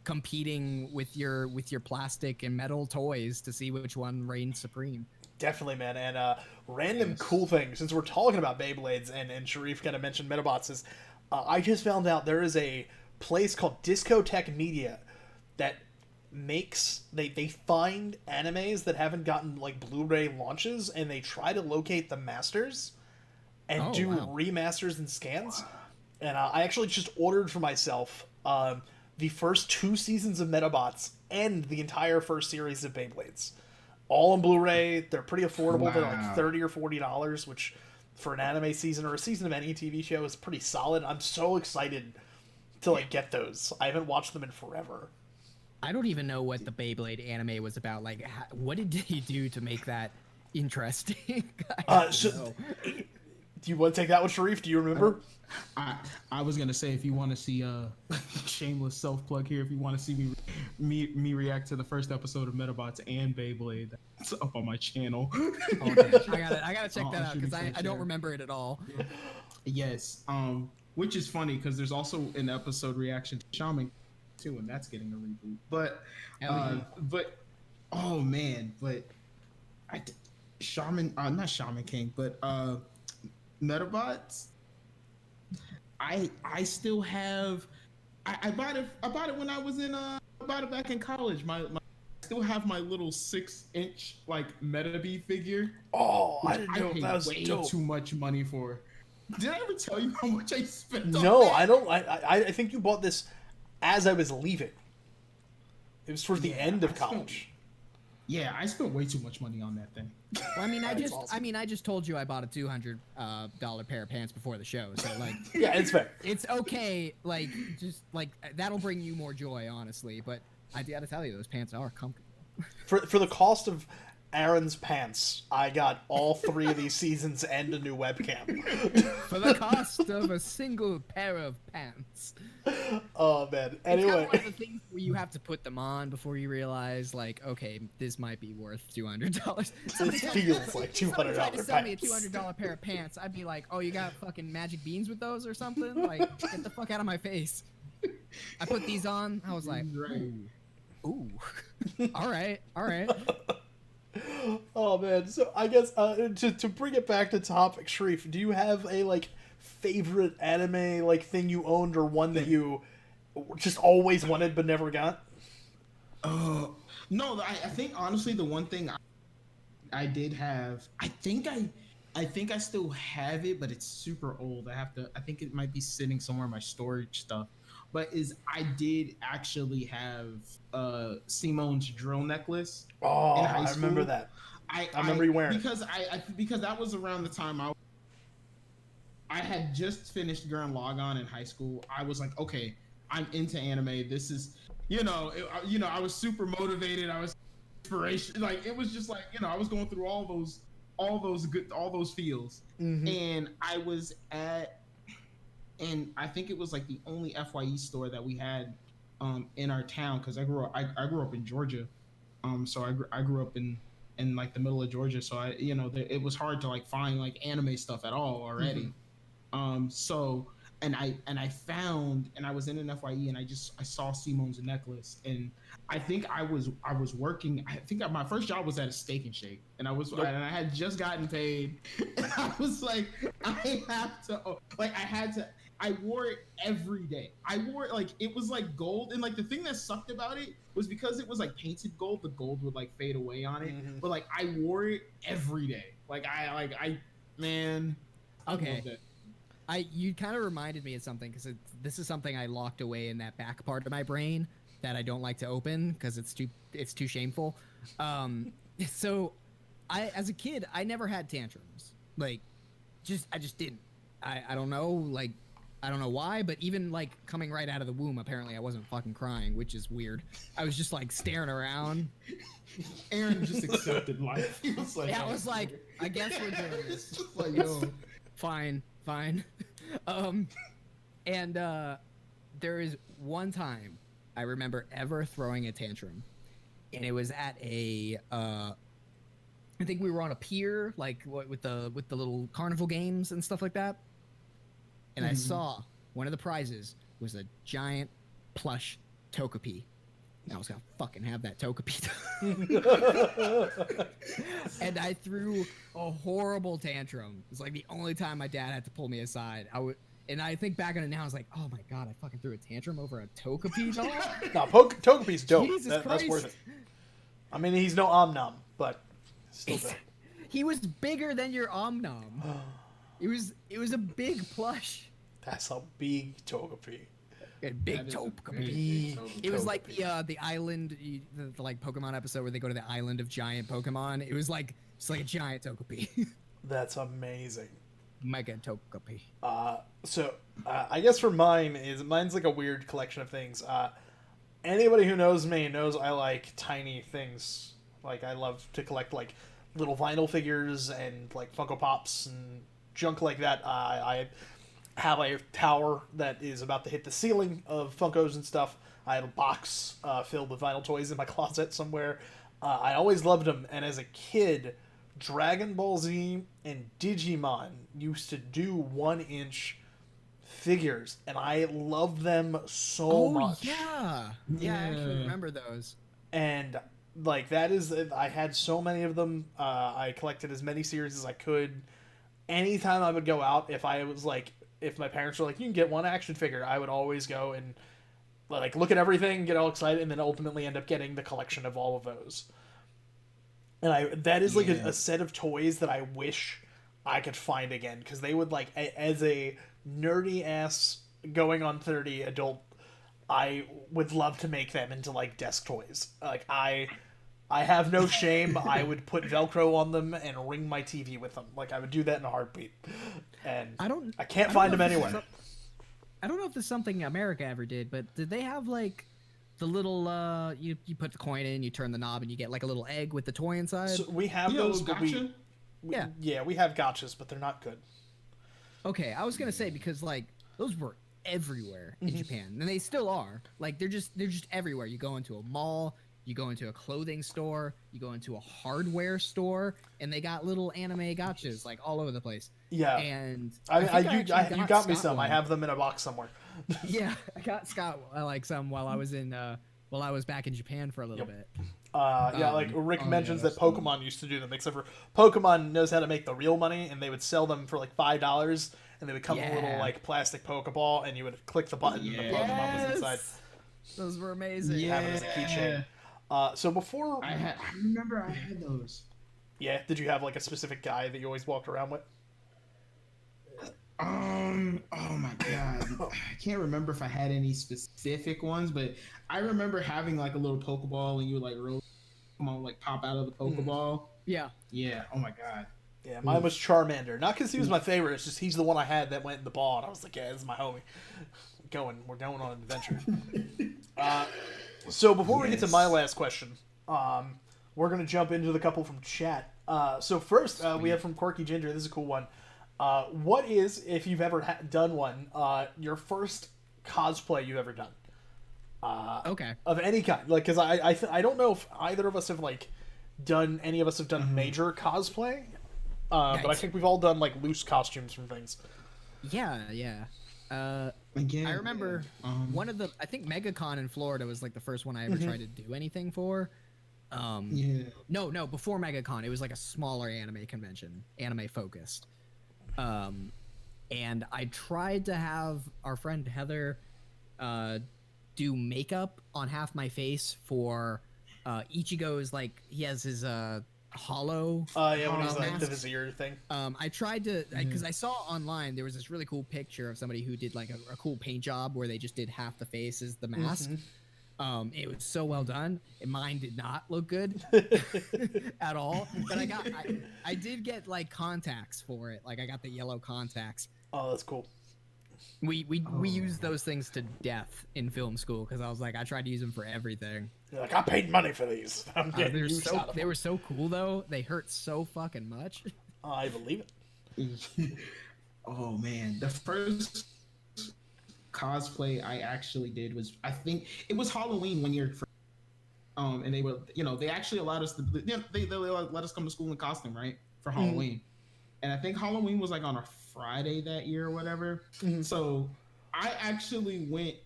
competing with your plastic and metal toys to see which one reigned supreme. Definitely, man. And random cool thing, since we're talking about Beyblades and Sharif kind of mentioned Metabots, is I just found out there is a place called Discotech Media that makes they find animes that haven't gotten like Blu-ray launches, and they try to locate the masters and do remasters and scans. And I actually just ordered for myself the first 2 seasons of Metabots and the entire first series of Beyblades, all on Blu-ray. They're pretty affordable. They're like $30 or $40, which for an anime season or a season of any TV show is pretty solid. I'm so excited to like get those. I haven't watched them in forever. I don't even know what the Beyblade anime was about. Like, what did he do to make that interesting? Do you want to take that one, Sharif? Do you remember? I was gonna say if you want to see shameless self plug here, if you want to see me react to the first episode of Metabots and Beyblade, that's up on my channel. Oh, man. I gotta check that out because I don't remember it at all. Yes, which is funny because there's also an episode reaction to Shaman too, and that's getting a reboot. But oh man, but Shaman, not Shaman King, but Metabots. I still have. I bought it when I was in. I bought it back in college. My still have my little 6-inch like Metabee figure. Oh, I Which didn't I know paid that was way dope. too much money for. Did I ever tell you how much I spent on No, that? I don't. I think you bought this as I was leaving. It was towards the Yeah, end of I spent- college. Yeah, I spent way too much money on that thing. Well, That's awesome. I just told you I bought a $200 pair of pants before the show, so like, Yeah, it's fair. it's okay. Like, just like that'll bring you more joy, honestly. But I gotta tell you, those pants are comfortable. For the cost of Aaron's pants, I got all 3 of these seasons and a new webcam. For the cost of a single pair of pants. Oh man. It's kind Anyway, of one of the things where you have to put them on before you realize, like, okay, this might be worth $200. it feels like Somebody tried to $200 sell me a pants. $200 pair of pants. I'd be like, oh, you got fucking magic beans with those or something? Like, get the fuck out of my face. I put these on. I was like, Right. ooh. All right. Oh man. So I guess to bring it back to topic, Sharif, do you have a like favorite anime like thing you owned or one that you just always wanted but never got? No, I think honestly the one thing I did have, I think I still have it, but it's super old. I think it might be sitting somewhere in my storage stuff. But I did actually have Simone's drill necklace Oh, in high I school. remember that. I remember you wearing it. because that was around the time I had just finished Gurren Lagann in high school. I was like, okay, I'm into anime. This is, I was super motivated. I was inspiration. Like it was just like, I was going through all those feels. Mm-hmm. And I was and I think it was like the only FYE store that we had in our town because I grew up in Georgia. So I grew up in like the middle of Georgia. So it was hard to like find like anime stuff at all already. Mm-hmm. So I found, and I was in an FYE and I saw Simone's necklace, and I think I was working. I think my first job was at a Steak and Shake, and I had just gotten paid. And I was like, I wore it every day. I wore it like it was like gold, and like the thing that sucked about it was because it was like painted gold. The gold would like fade away on it, Mm-hmm. but like I wore it every day. Man. I Okay. loved it. You kind of reminded me of something because this is something I locked away in that back part of my brain that I don't like to open because it's too shameful. So as a kid, I never had tantrums. Like, I just didn't. I don't know. Like, I don't know why, but even like coming right out of the womb, apparently I wasn't fucking crying, which is weird. I was just like staring around. Aaron just accepted life. He was like, Yeah, I was like, I guess we're doing this. Just like, Yo, fine. And there is one time I remember ever throwing a tantrum, and it was at I think we were on a pier, like with the little carnival games and stuff like that. And I saw one of the prizes was a giant plush Togepi. And I was gonna fucking have that Togepi. And I threw a horrible tantrum. It's like the only time my dad had to pull me aside. And I think back on it now, I was like, oh my god, I fucking threw a tantrum over a Togepi doll? No, Togepi's dope. Jesus That's Christ. worth it. I mean, he's no Omnom, but still dope. He was bigger than your Omnom. It was a big plush. That's a big Togepi. A big That is a Togepi. Big It was Togepi. like the island, the like Pokemon episode where they go to the island of giant Pokemon. It was like just like a giant Togepi, That's amazing. mega Togepi. So I guess for mine's like a weird collection of things. Anybody who knows me knows I like tiny things. Like I love to collect like little vinyl figures and like Funko Pops and junk like that. I have a tower that is about to hit the ceiling of Funkos and stuff. I have a box filled with vinyl toys in my closet somewhere. I always loved them, and as a kid, Dragon Ball Z and Digimon used to do 1-inch figures, and I loved them so much. Yeah, I actually remember those. And like that is, I had so many of them. I collected as many series as I could. Anytime I would go out, if my parents were like, you can get one action figure, I would always go and like look at everything, get all excited, and then ultimately end up getting the collection of all of those. And that is like a set of toys that I wish I could find again, because they would like as a nerdy ass going on 30 adult, I would love to make them into like desk toys. Like I have no shame. I would put Velcro on them and ring my TV with them. Like I would do that in a heartbeat. And I can't find them anywhere. I don't know if this is something America ever did, but did they have like the little you put the coin in, you turn the knob, and you get like a little egg with the toy inside? So we have those, but we have gotchas, but they're not good. Okay, I was gonna say, because like those were everywhere in Japan, and they still are. Like they're just everywhere. You go into a mall, you go into a clothing store, you go into a hardware store, and they got little anime gotchas like all over the place. Yeah, and you got me some. One. I have them in a box somewhere. Yeah, I got Scott like some while I was back in Japan for a little bit. Like Rick mentions that Pokemon used to do them, except for Pokemon knows how to make the real money, and they would sell them for like $5, and they would come in a little like plastic Pokeball, and you would click the button, and the Pokemon was inside. Those were amazing. Have it as a keychain. So before I remember I had those. Yeah, did you have like a specific guy that you always walked around with? Oh my god, I can't remember if I had any specific ones, but I remember having like a little Pokeball, and you would like roll, like pop out of the Pokeball. Yeah. Oh my god. Yeah, mine was Charmander. Not because he was my favorite; it's just he's the one I had that went in the ball, and I was like, yeah, this is my homie. We're going on an adventure. So before we get to my last question, we're gonna jump into the couple from chat. So first, we have from Quirky Ginger. This is a cool one. What is, if you've ever done one, your first cosplay you've ever done? Okay. Of any kind, like, because I don't know if either of us have like done major cosplay, but I think we've all done like loose costumes from things. Yeah. Again, I remember one of I think MegaCon in Florida was like the first one I ever tried to do anything for. No, before MegaCon, it was like a smaller anime convention, anime focused. And I tried to have our friend Heather do makeup on half my face for Ichigo's, like, he has his hollow when he's like the vizier thing. I tried to, because I saw online there was this really cool picture of somebody who did like a cool paint job where they just did half the face as the mask. It was so well done. Mine did not look good at all. But I did get like contacts for it. Like I got the yellow contacts. Oh, that's cool. We used those things to death in film school, because I was like, I tried to use them for everything. You're like, I paid money for these. They were so cool though. They hurt so fucking much. I believe it. Oh man, the first cosplay I actually did was, I think it was Halloween one year. And they were, they actually allowed us to, they let us come to school in costume, right, for Halloween. And I think Halloween was like on a Friday that year or whatever. So I actually went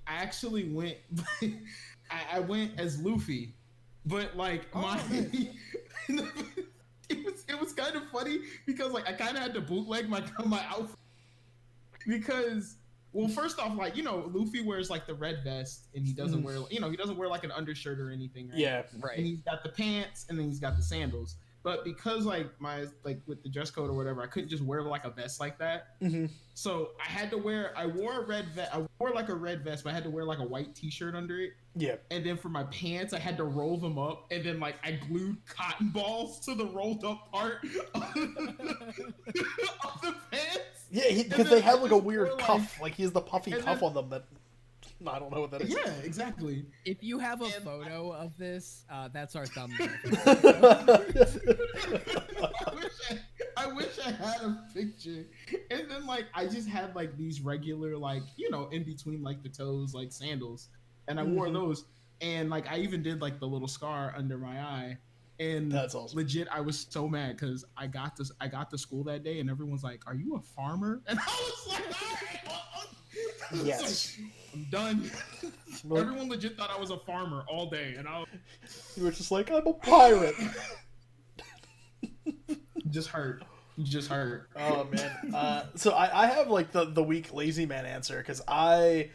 I went as Luffy, but like it was kind of funny because like I kind of had to bootleg my outfit, because, well, first off, like, Luffy wears like the red vest, and he doesn't wear, he doesn't wear like an undershirt or anything, right? Yeah, right. And he's got the pants, and then he's got the sandals. But because like with the dress code or whatever, I couldn't just wear like a vest like that. So I wore a red vest. I wore like a red vest, but I had to wear like a white t-shirt under it. Yeah. And then for my pants, I had to roll them up, and then like I glued cotton balls to the rolled up part of the pants. Yeah, because they have like a weird cuff. Like he has the puffy cuff on them that. I don't know what that is. Yeah, exactly. If you have a photo of this, that's our thumbnail. I wish I had a picture. And then like I just had like these regular, like, in between like the toes, like sandals, and I wore those. And like I even did like the little scar under my eye. And that's awesome. Legit, I was so mad because I got to school that day, and everyone's like, "Are you a farmer?" And I was like, "All right." Yes. Like, I'm done. Everyone legit thought I was a farmer all day, and you were just like, I'm a pirate. Just hurt. Oh man. So I have like the weak lazy man answer, because I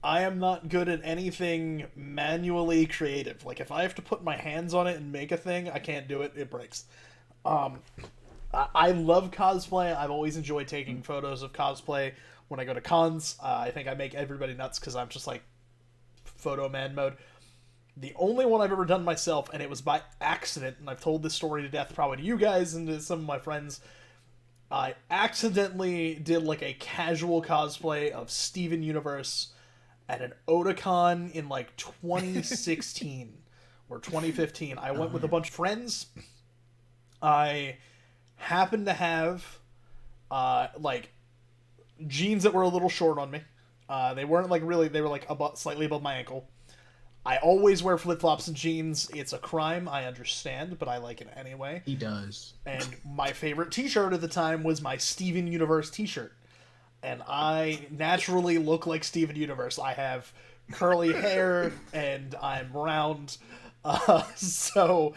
I am not good at anything manually creative. Like, if I have to put my hands on it and make a thing, I can't do it. It breaks. Um, I love cosplay. I've always enjoyed taking photos of cosplay when I go to cons. I think I make everybody nuts because I'm just like photo man mode. The only one I've ever done myself, and it was by accident, and I've told this story to death probably to you guys and to some of my friends. I accidentally did like a casual cosplay of Steven Universe at an Otakon in like 2016 or 2015. I went with a bunch of friends. I happened to have like jeans that were a little short on me. They weren't like really, they were like slightly above my ankle. I always wear flip-flops and jeans. It's a crime, I understand, but I like it anyway. He does. And my favorite t-shirt at the time was my Steven Universe t-shirt. And I naturally look like Steven Universe. I have curly hair, and I'm round. So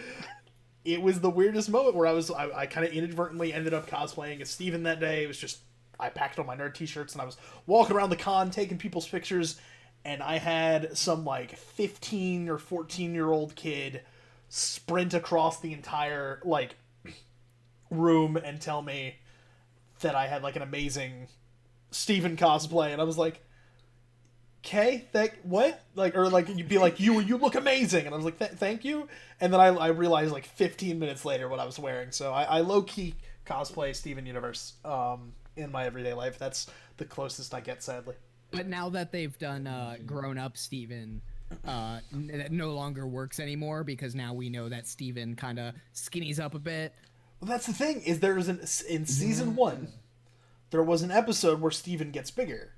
it was the weirdest moment where I kind of inadvertently ended up cosplaying as Steven that day. It was just, I packed on my nerd t-shirts, and I was walking around the con, taking people's pictures, and I had some like 15 or 14-year-old kid sprint across the entire like room and tell me that I had like an amazing Steven cosplay, and I was like, "Okay, what?" Like, or like you'd be like, "You look amazing," and I was like, "Thank you." And then I realized like 15 minutes later what I was wearing. So I low key cosplay Steven Universe in my everyday life. That's the closest I get, sadly. But now that they've done grown up Steven, that no longer works anymore because now we know that Steven kind of skinnies up a bit. Well, that's the thing, is in season 1, there was an episode where Steven gets bigger.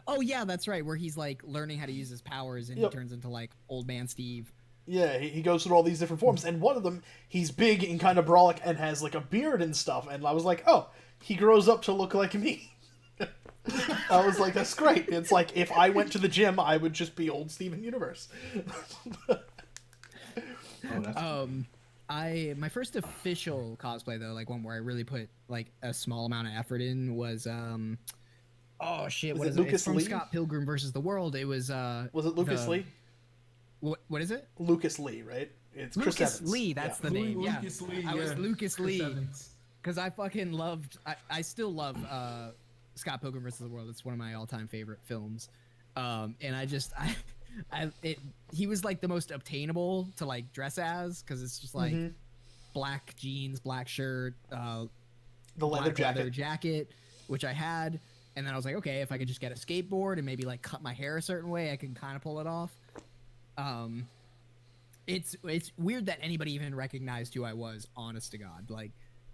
Oh yeah, that's right, where he's like learning how to use his powers and he turns into like old man Steve. Yeah, he goes through all these different forms, and one of them, he's big and kind of brolic and has like a beard and stuff, and I was like, oh, he grows up to look like me. I was like, that's great. It's like, if I went to the gym, I would just be old Steven Universe. My first official cosplay though, like one where I really put like a small amount of effort in was oh shit, what is it? It's from Scott Pilgrim versus the World. It was it Lucas Lee? What is it? Lucas Lee, right? It's Lucas Chris Evans. Lee, that's the name. Lucas Lee, I was Lucas Chris Lee. Evans. Because I fucking loved I still love Scott Pilgrim versus the World. It's one of my all-time favorite films. And he was like the most obtainable to like dress as, because it's just like black jeans, black shirt, the leather jacket, which I had, and then I was like, okay, if I could just get a skateboard and maybe like cut my hair a certain way, I can kind of pull it off. It's weird that anybody even recognized who I was, honest to God, like.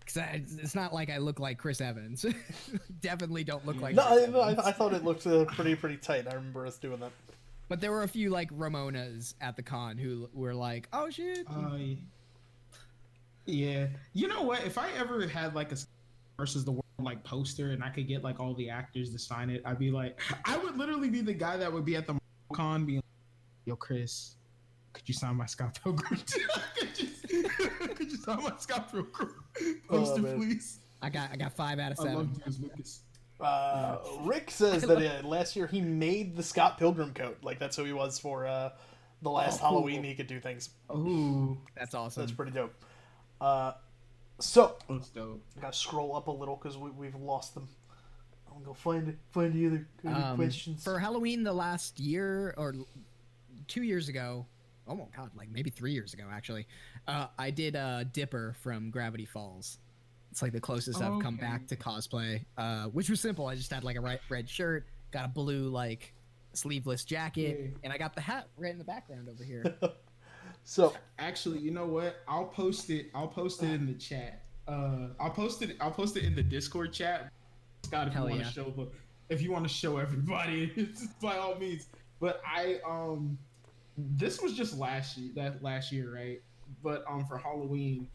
Cause it's not like I look like Chris Evans. Definitely don't look like. No, I thought it looked pretty tight. I remember us doing that. But there were a few like Ramonas at the con who were like, "Oh shit." Yeah. You know what? If I ever had like a versus the world like poster and I could get like all the actors to sign it, I'd be like, I would literally be the guy that would be at the con being like, "Yo, Chris, could you sign my Scott Pilgrim? could you sign my Scott Pilgrim poster, please?" I got 5 out of 7. I love you as Lucas. Rick says that last year he made the Scott Pilgrim coat. Like, that's who he was for the last Halloween. He could do things. Ooh, that's awesome. That's pretty dope. So that's dope. I gotta scroll up a little because we've lost them. I'm gonna find the other questions. For Halloween the last year or 2 years ago, oh my god, like maybe 3 years ago actually, I did Dipper from Gravity Falls. It's like the closest I've come back to cosplay, which was simple. I just had like a red shirt, got a blue like sleeveless jacket, and I got the hat right in the background over here. So actually, you know what? I'll post it in the chat. I'll post it in the Discord chat. Scott, if you want to show everybody, it's by all means. But this was just last year, right? But for Halloween,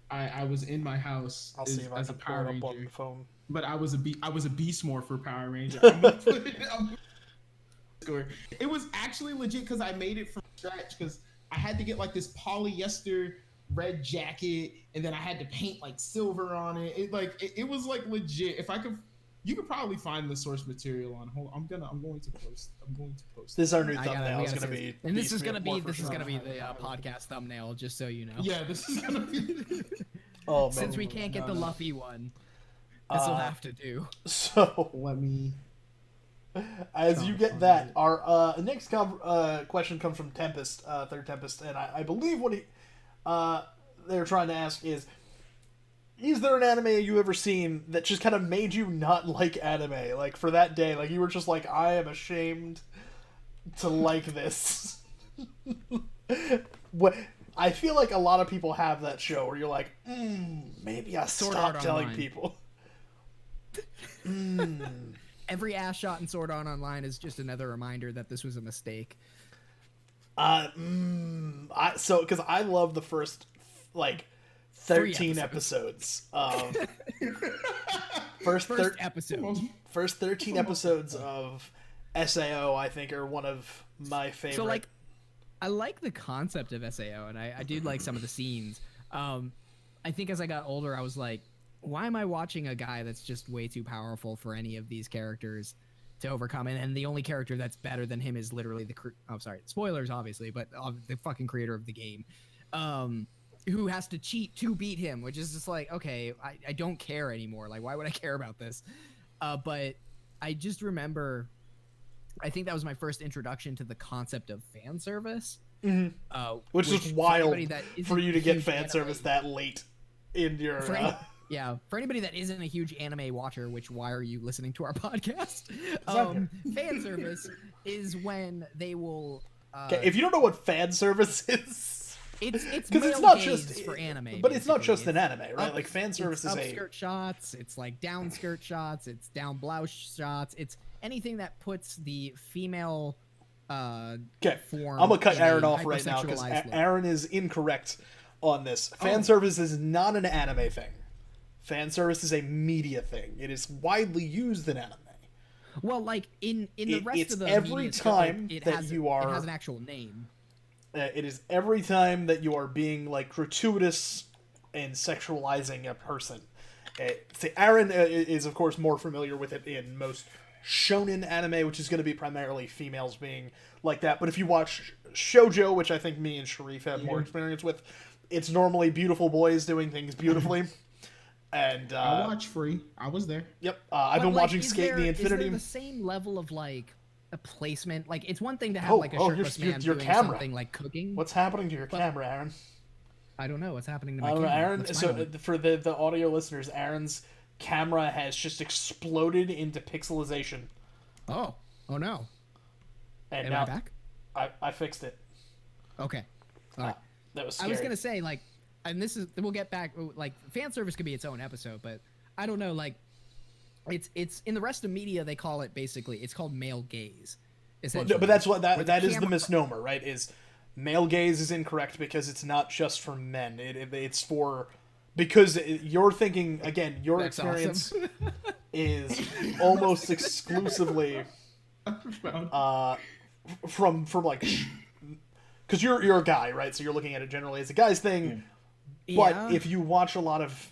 I was in my house as a Power Ranger. On the phone. But I was a Beast Morpher Power Ranger. It was actually legit because I made it from scratch because I had to get like this polyester red jacket and then I had to paint like silver on it. It was like legit. If I could You could probably find the source material on. Hold, I'm going to post. This is our new I gotta- thumbnail. we It's gotta gonna see be. this. And this is Beast gonna be Morpher the podcast thumbnail, just so you know. Yeah, this is gonna be. Oh man. Since we can't get the Luffy one, this will have to do. So Let me. as you get that, our next question comes from Tempest, Third Tempest, and I believe what they're trying to ask is there an anime you ever seen that just kind of made you not like anime? Like, for that day, like, you were just like, I am ashamed to like this. What I feel like a lot of people have that show where you're like, maybe I Sword stop Art telling Online. people. Every ass shot in Sword Art Online is just another reminder that this was a mistake. Because I love the first, like, 13 episodes of first episode. First 13 episodes of SAO, I think, are one of my favorite. So, like, I like the concept of SAO, and I do like some of the scenes. I think as I got older, I was like, why am I watching a guy that's just way too powerful for any of these characters to overcome? And the only character that's better than him is literally spoilers, obviously, but the fucking creator of the game. Who has to cheat to beat him, which is just like, okay, I don't care anymore. Like, why would I care about this? But I just remember, I think that was my first introduction to the concept of fan service. Which is wild for you to get fan anime, service that late in your... for anybody that isn't a huge anime watcher, which why are you listening to our podcast? Fan service is when they will... if you don't know what fan service is... It's because male it's not gaze just for anime, but it's not basically. just an anime, right? Like, fan service is upskirt shots, it's like down skirt shots, it's down blouse shots, it's anything that puts the female form. I'm gonna cut in a Aaron off right now because hypersexualized look. Aaron is incorrect on this. Fan service is not an anime thing. Fan service is a media thing. It is widely used in anime. Well, like in the rest it's of the every media time it that has, you are... it has an actual name. It is every time that you are being, like, gratuitous and sexualizing a person. See, Aaron is, of course, more familiar with it in most shonen anime, which is going to be primarily females being like that. But if you watch shoujo, which I think me and Sharif have more experience with, it's normally beautiful boys doing things beautifully. And I watch Free. I was there. Yep. I've been watching Skate the Infinity. Is there the same level of, like, a placement? Like, it's one thing to have like a shirtless man your doing camera. something like cooking. What's happening to your camera, Aaron? I don't know what's happening to my I don't camera. know, Aaron. What's So mine? for the audio listeners, Aaron's camera has just exploded into pixelization. Oh no! And Am now I back? I fixed it. Okay, all right. That was I scary. was gonna say, like, and this is, we'll get back. Like, fan service could be its own episode, but I don't know. Like, it's in the rest of media they call it, basically, it's called male gaze. No, but that's what that is the camera... misnomer, right? Is male gaze is incorrect because it's not just for men. It's for, because you're thinking, again, your That's experience awesome. is almost exclusively from like, because you're a guy, right? So you're looking at it generally as a guy's thing. But Yeah. if you watch a lot of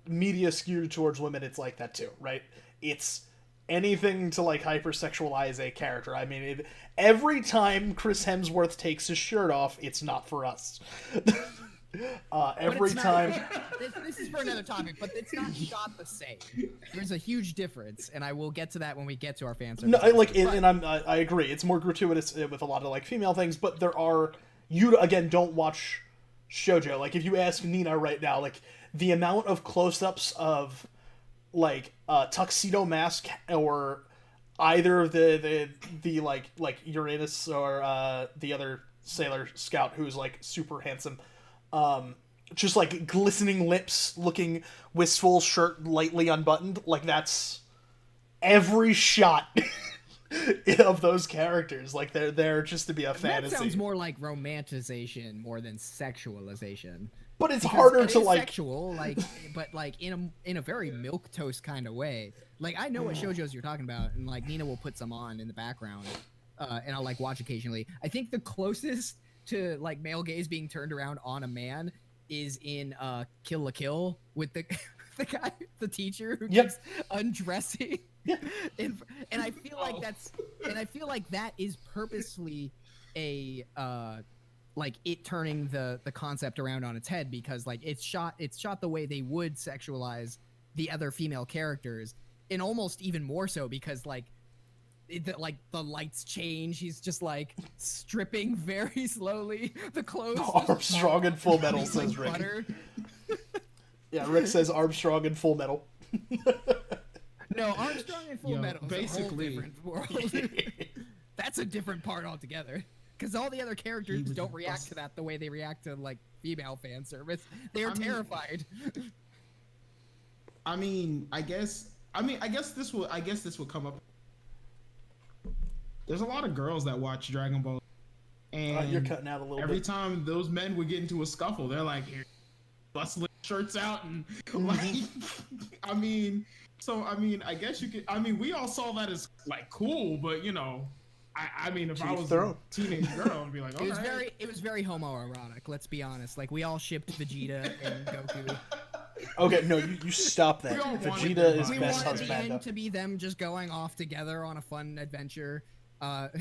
media skewed towards women, it's like that too, right? It's anything to, like, hypersexualize a character. I mean, every time Chris Hemsworth takes his shirt off, it's not for us. Every time. This is for another topic, but it's not shot the same. There's a huge difference, and I will get to that when we get to our fan service. No, like, and I agree. It's more gratuitous with a lot of, like, female things, but there are, you again don't watch shoujo. Like, if you ask Nina right now, like, the amount of close-ups of, like, Tuxedo Mask or either the like Uranus or the other Sailor Scout who's, like, super handsome, just, like, glistening lips, looking wistful, shirt lightly unbuttoned, like, that's every shot of those characters. Like, they're there just to be a fantasy. That sounds more like romanticization more than sexualization. But it's Because harder it to, is like, sexual, like, but, like, in a very milquetoast kind of way. Like, I know what shoujos you're talking about, and, like, Nina will put some on in the background, and I'll, like, watch occasionally. I think the closest to, like, male gaze being turned around on a man is in Kill la Kill with the the guy, the teacher who Yep. keeps undressing. Yeah. And I feel like that is purposely a like it turning the concept around on its head, because like it's shot the way they would sexualize the other female characters, and almost even more so because like the lights change. He's just like stripping very slowly. The clothes. Armstrong and Full Metal, says Rick. Butter. Yeah, Rick says Armstrong and Full Metal. No, Armstrong and Full Metal is basically a whole different world. That's a different part altogether. Because all the other characters don't react to that the way they react to like female fan service. They're terrified. I guess this will come up. There's a lot of girls that watch Dragon Ball, and you're cutting out a little every bit. time those men would get into a scuffle, they're like, "Here, busting shirts out," and like, I guess you could. We all saw that as like cool, but you know, if I was a teenage girl, I'd be like, it was very homoerotic. Let's be honest. Like we all shipped Vegeta and Goku. Okay, no, you stop that. Vegeta is we best wanted the husband. end to be them just going off together on a fun adventure. The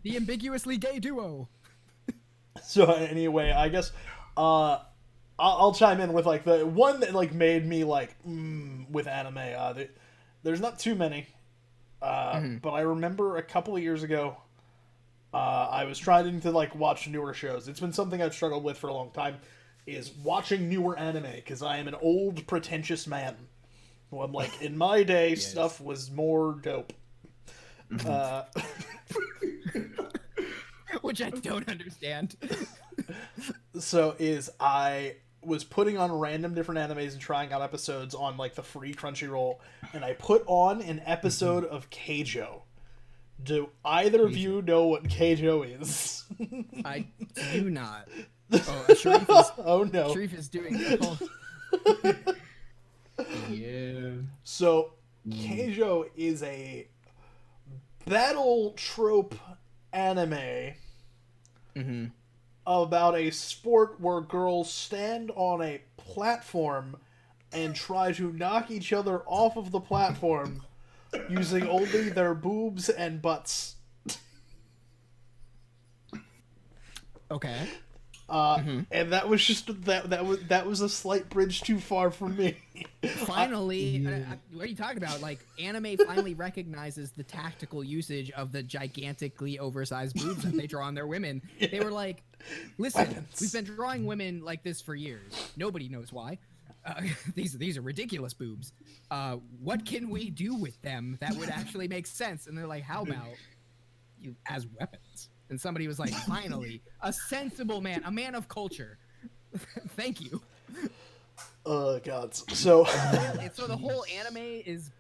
ambiguously gay duo. So anyway, I guess I'll chime in with like the one that like made me like with anime. There's not too many, but I remember a couple of years ago, I was trying to like watch newer shows. It's been something I've struggled with for a long time, is watching newer anime, because I am an old pretentious man. Well, I'm like, in my day, stuff was more dope. Which I don't understand. So I was putting on random different animes and trying out episodes on like the free Crunchyroll, and I put on an episode of Keijo. Do either of you know what Keijo is? I do not. Oh no. Sharif is doing yeah. So Keijo is a battle trope anime about a sport where girls stand on a platform and try to knock each other off of the platform using only their boobs and butts. Okay. And that was just that was a slight bridge too far for me. Finally, what are you talking about? Like, anime finally recognizes the tactical usage of the gigantically oversized boobs that they draw on their women. Yeah. They were like, listen, we've been drawing women like this for years. Nobody knows why. These are ridiculous boobs. What can we do with them that would actually make sense? And they're like, how about you as weapons? And somebody was like, finally, a sensible man, a man of culture. Thank you. Oh, God. So the whole anime is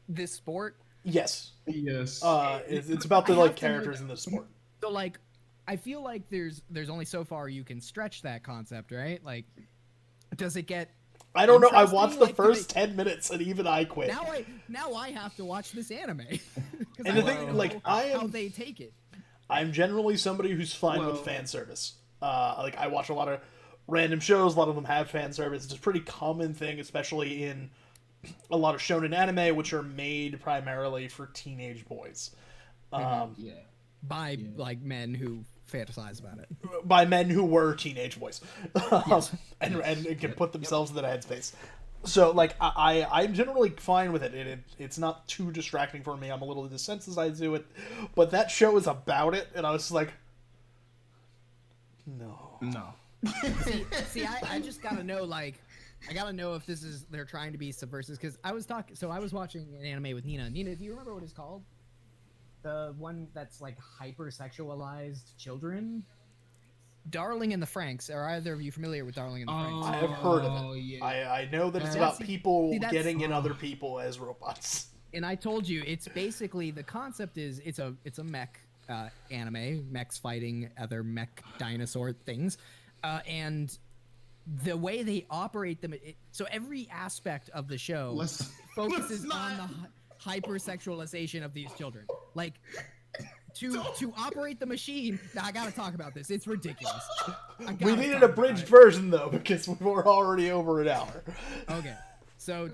this sport? Yes. Yes. It's about the like characters in the sport. So like, I feel like there's only so far you can stretch that concept, right? Like, does it get... I don't know. I watched the first 10 minutes and even I quit. Now I have to watch this anime. And the thing, like, how they take it. I'm generally somebody who's fine with fan service. Like, I watch a lot of random shows. A lot of them have fan service. It's a pretty common thing, especially in a lot of shonen anime, which are made primarily for teenage boys. By like men who fantasize about it. By men who were teenage boys. and can put themselves in that headspace. So, like, I'm generally fine with it. It's not too distracting for me. I'm a little desensitized to it. But that show is about it, and I was like, no. See, I just gotta know, like, I gotta know if they're trying to be subversive, because I was watching an anime with Nina. Nina, do you remember what it's called? The one that's, like, hyper-sexualized children? Darling in the Franxx. Are either of you familiar with Darling in the Franxx? I have heard of it. Yeah. I know that it's about people getting in other people as robots. And I told you, it's basically, the concept is it's a mech anime, mechs fighting other mech dinosaur things, and the way they operate them. So every aspect of the show focuses on the hypersexualization of these children. Like, to operate the machine. Now I gotta talk about this. It's ridiculous. We needed a bridged version though because we were already over an hour. Okay, so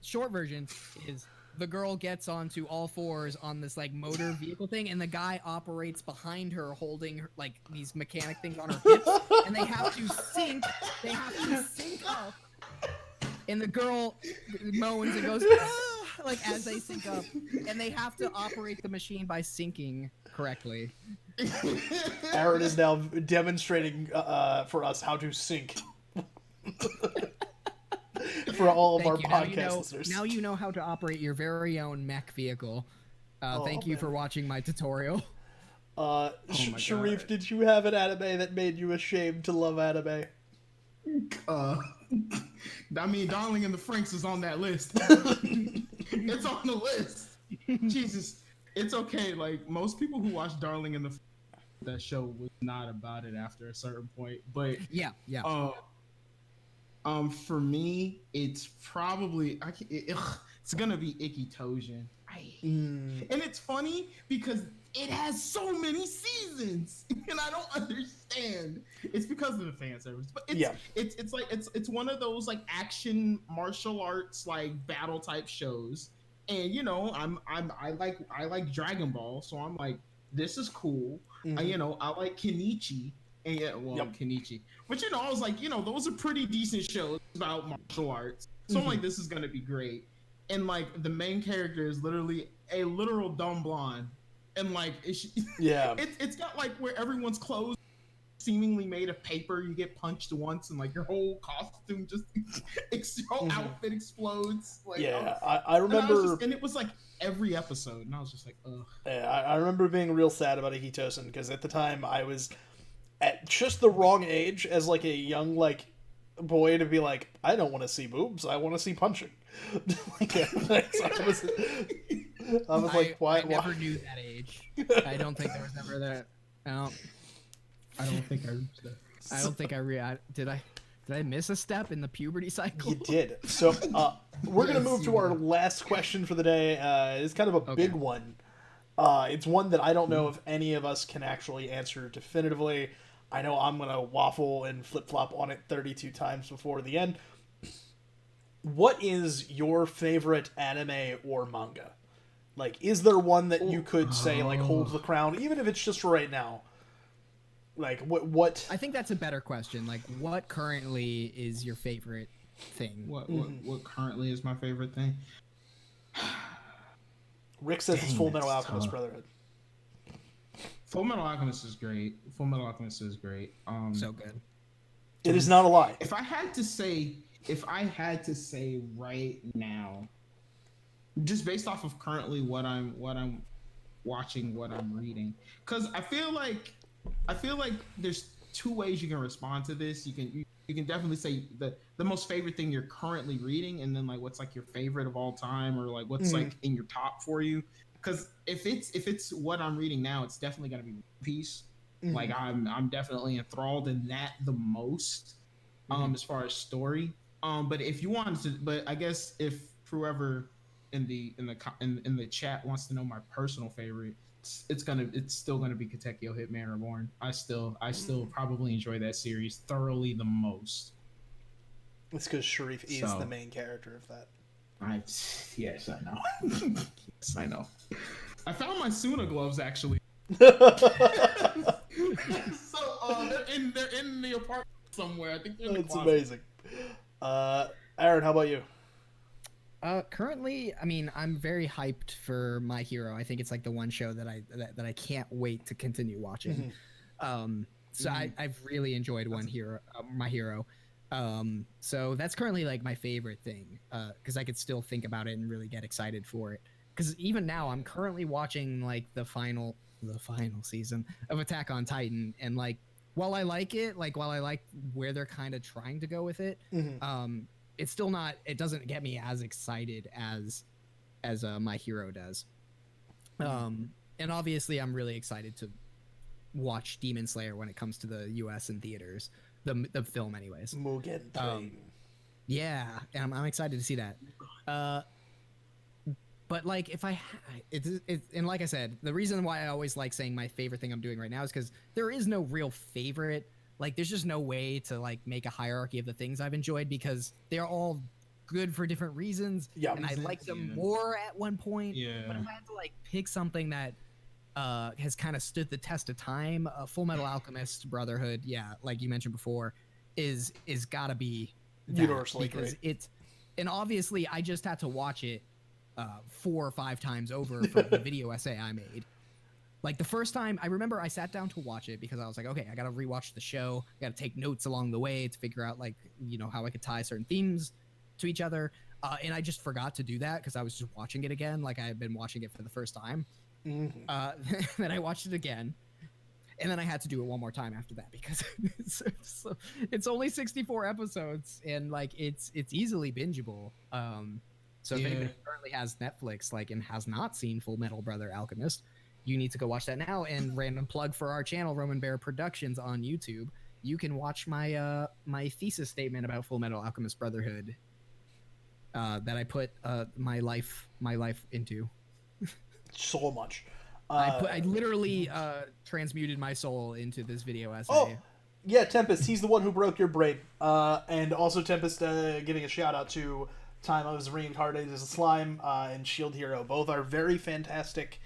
short version is the girl gets onto all fours on this like motor vehicle thing, and the guy operates behind her, holding her, like these mechanic things on her hips, and they have to sync. They have to sync up, and the girl moans and goes. Ah! Like as they sync up, and they have to operate the machine by syncing correctly. Aaron is now demonstrating for us how to sync for all of our podcast listeners. Now you know how to operate your very own mech vehicle. Thank you for watching my tutorial. Sharif, did you have an anime that made you ashamed to love anime? I mean, Darling in the Franxx is on that list. It's on the list. Jesus, it's okay. Like most people who watch Darling in the Franxx, that show was not about it after a certain point. But yeah. For me, it's probably it's gonna be Ikki Toujin. And it's funny because it has so many seasons, and I don't understand. It's because of the fan service, but it's like it's one of those like action martial arts like battle type shows, and you know I like Dragon Ball, so I'm like this is cool. I like Kenichi, and Kenichi, but I was like those are pretty decent shows about martial arts, so I'm like this is gonna be great. And like the main character is literally a literal dumb blonde, and like it's got like where everyone's clothes seemingly made of paper. You get punched once, and like your whole costume just whole outfit explodes. Like, I remember, and it was like every episode, and I was just like, ugh. Yeah, I remember being real sad about Ikki Toujin because at the time I was at just the wrong age as like a young like boy to be like, I don't want to see boobs, I want to see punching. I was like, why? I never knew that age. I don't think there was ever that. I don't think I reached that. I don't think did I miss a step in the puberty cycle? You did. So we're gonna move to our last question for the day. It's kind of a big one. It's one that I don't know if any of us can actually answer definitively. I know I'm gonna waffle and flip flop on it 32 times before the end. What is your favorite anime or manga? Like, is there one that you could say like holds the crown, even if it's just for right now? Like, what? I think that's a better question. Like, what currently is your favorite thing? What currently is my favorite thing? Rick says it's Full Metal Alchemist Brotherhood. Full Metal Alchemist is great. So good. It is not a lie. If I had to say right now, just based off of currently what I'm watching, what I'm reading, because I feel like there's two ways you can respond to this. You can definitely say the most favorite thing you're currently reading, and then like what's like your favorite of all time, or like what's like in your top for you. Because if it's what I'm reading now, it's definitely gonna be One Piece. Like I'm definitely enthralled in that the most, as far as story. But if you wanted to, but I guess if whoever in the chat wants to know my personal favorite, it's still gonna be Katekyo Hitman Reborn. I still probably enjoy that series thoroughly the most. It's because Sharif is the main character of that. Yes, I know. Yes, I know. I found my Suna gloves actually. So they're in the apartment somewhere. I think they're in the closet. Amazing. Aaron, how about you? Currently, I mean, I'm very hyped for My Hero. I think it's like the one show that I can't wait to continue watching. I've really enjoyed My Hero. So that's currently like my favorite thing, because I could still think about it and really get excited for it. Because even now, I'm currently watching like the final season of Attack on Titan, and like while I like where they're kind of trying to go with it, it's still not. It doesn't get me as excited as My Hero does. And obviously, I'm really excited to watch Demon Slayer when it comes to the U.S. and theaters. The film, anyways. Mugen Train. Yeah, and I'm excited to see that. But like, if I, it's and like I said, the reason why I always like saying my favorite thing I'm doing right now is because there is no real favorite. Like, there's just no way to like make a hierarchy of the things I've enjoyed because they're all good for different reasons. Yeah. And I like them more at one point. Yeah. But if I had to like pick something that has kind of stood the test of time, Full Metal Alchemist Brotherhood, yeah, like you mentioned before, is gotta be that, universally because great. it's, and obviously I just had to watch it 4 or 5 times over for the video essay I made. Like the first time, I remember I sat down to watch it because I was like, okay, I gotta rewatch the show. I gotta take notes along the way to figure out like, you know, how I could tie certain themes to each other. And I just forgot to do that because I was just watching it again, like I had been watching it for the first time. Then I watched it again, and then I had to do it one more time after that because it's only 64 episodes and like it's easily bingeable. So if anybody currently has Netflix like and has not seen Full Metal Brother Alchemist, you need to go watch that now. And random plug for our channel, Roman Bear Productions on YouTube. You can watch my my thesis statement about Full Metal Alchemist Brotherhood that I put my life into. So much. I literally transmuted my soul into this video essay. Oh, yeah, Tempest. He's the one who broke your brain. And also Tempest giving a shout out to Time I Was Reincarnated as a Slime and Shield Hero. Both are very fantastic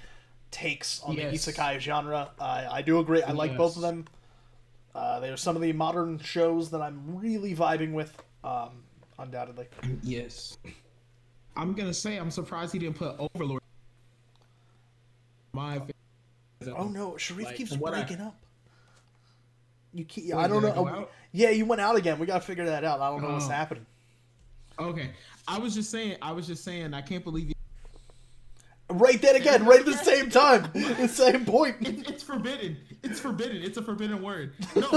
takes on the isekai genre. I do agree. I like both of them. They're some of the modern shows that I'm really vibing with, undoubtedly. Yes. I'm gonna say I'm surprised he didn't put Overlord. Oh no, Sharif like, keeps breaking up. You keep, Wait, I don't did I know. go out? Yeah, you went out again. We gotta figure that out. I don't know what's happening. Okay, I was just saying. I can't believe you. Right then again, right at the same time, the same point. It's forbidden. It's forbidden. It's a forbidden word. No,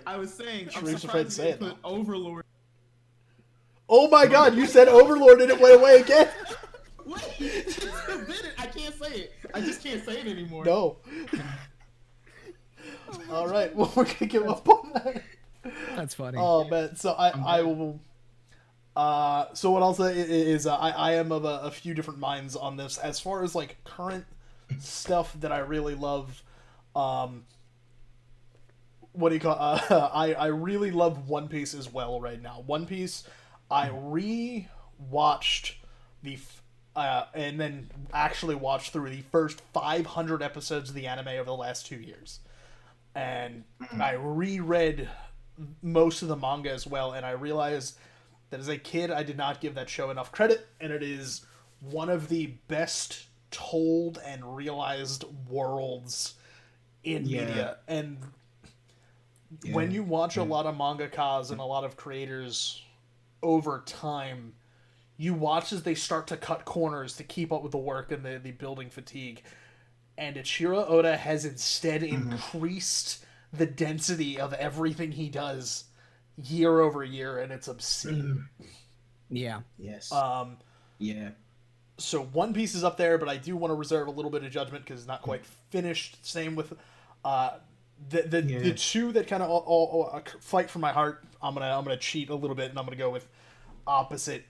I was saying. I'm Sharif's afraid to surprised say you it, didn't put Overlord. Oh my god, you said Overlord and it went away again? Wait, it's forbidden. I can't say it. I just can't say it anymore. No. Alright, well, we're gonna give up on that. That's funny. Oh man, so I will. So what I'll say is I am of a few different minds on this. As far as like current stuff that I really love, what do you call? I really love One Piece as well right now. One Piece, I re-watched and then actually watched through the first 500 episodes of the anime over the last 2 years, and I reread most of the manga as well, and I realized that as a kid I did not give that show enough credit, and it is one of the best told and realized worlds in media. And when you watch a lot of mangakas and a lot of creators over time, you watch as they start to cut corners to keep up with the work and the building fatigue. And Ichiro Oda has instead increased the density of everything he does year over year, and it's obscene. Yeah. Yes. Yeah. So One Piece is up there, but I do want to reserve a little bit of judgment because it's not quite finished. Same with the two that kind of all fight for my heart. I'm gonna cheat a little bit, and I'm gonna go with opposite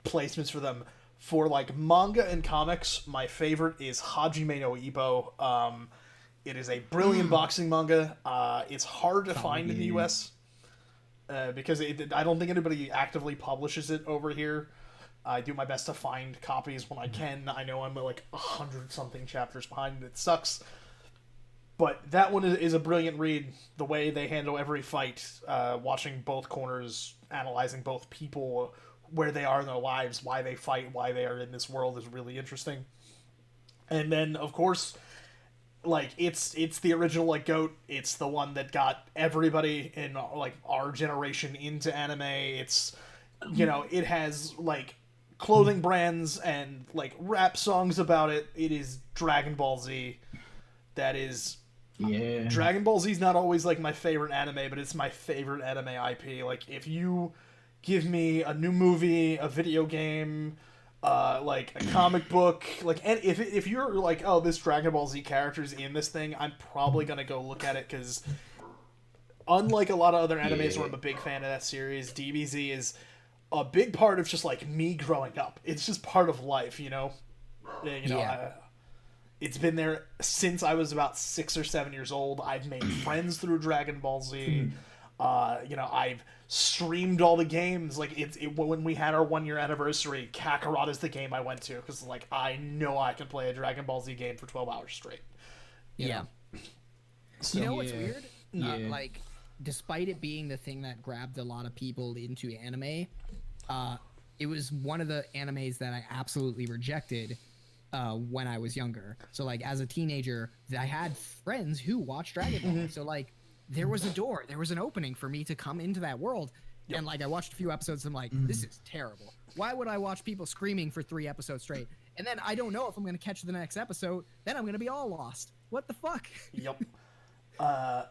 placements for them. For like manga and comics, my favorite is Hajime no Ippo. It is a brilliant boxing manga. It's hard to find in the U.S. Because I don't think anybody actively publishes it over here. I do my best to find copies when I can. I know I'm like 100-something chapters behind, and it sucks. But that one is a brilliant read. The way they handle every fight, watching both corners, analyzing both people, where they are in their lives, why they fight, why they are in this world is really interesting. And then, of course, like it's the original like GOAT. It's the one that got everybody in like our generation into anime. It's, you know, it has like clothing brands and like rap songs about it. It is Dragon Ball Z. That is, Dragon Ball Z is not always like my favorite anime, but it's my favorite anime IP. Like if you give me a new movie, a video game, like a comic book, like, and if you're like, oh, this Dragon Ball Z character's in this thing, I'm probably gonna go look at it, because unlike a lot of other animes where I'm a big fan of that series, DBZ is a big part of just like me growing up. It's just part of life, you know. It's been there since I was about 6 or 7 years old. I've made friends through Dragon Ball Z. I've streamed all the games. Like when we had our 1 year anniversary, Kakarot is the game I went to because like I know I can play a Dragon Ball Z game for 12 hours straight. You know? So, you know what's weird? Yeah. Like, despite it being the thing that grabbed a lot of people into anime, it was one of the animes that I absolutely rejected when I was younger. So like as a teenager, I had friends who watched Dragon Ball. So like there was a door, there was an opening for me to come into that world. And like I watched a few episodes and I'm like, this is terrible. Why would I watch people screaming for 3 episodes straight? And then I don't know if I'm going to catch the next episode. Then I'm going to be all lost. What the fuck? Yep. That's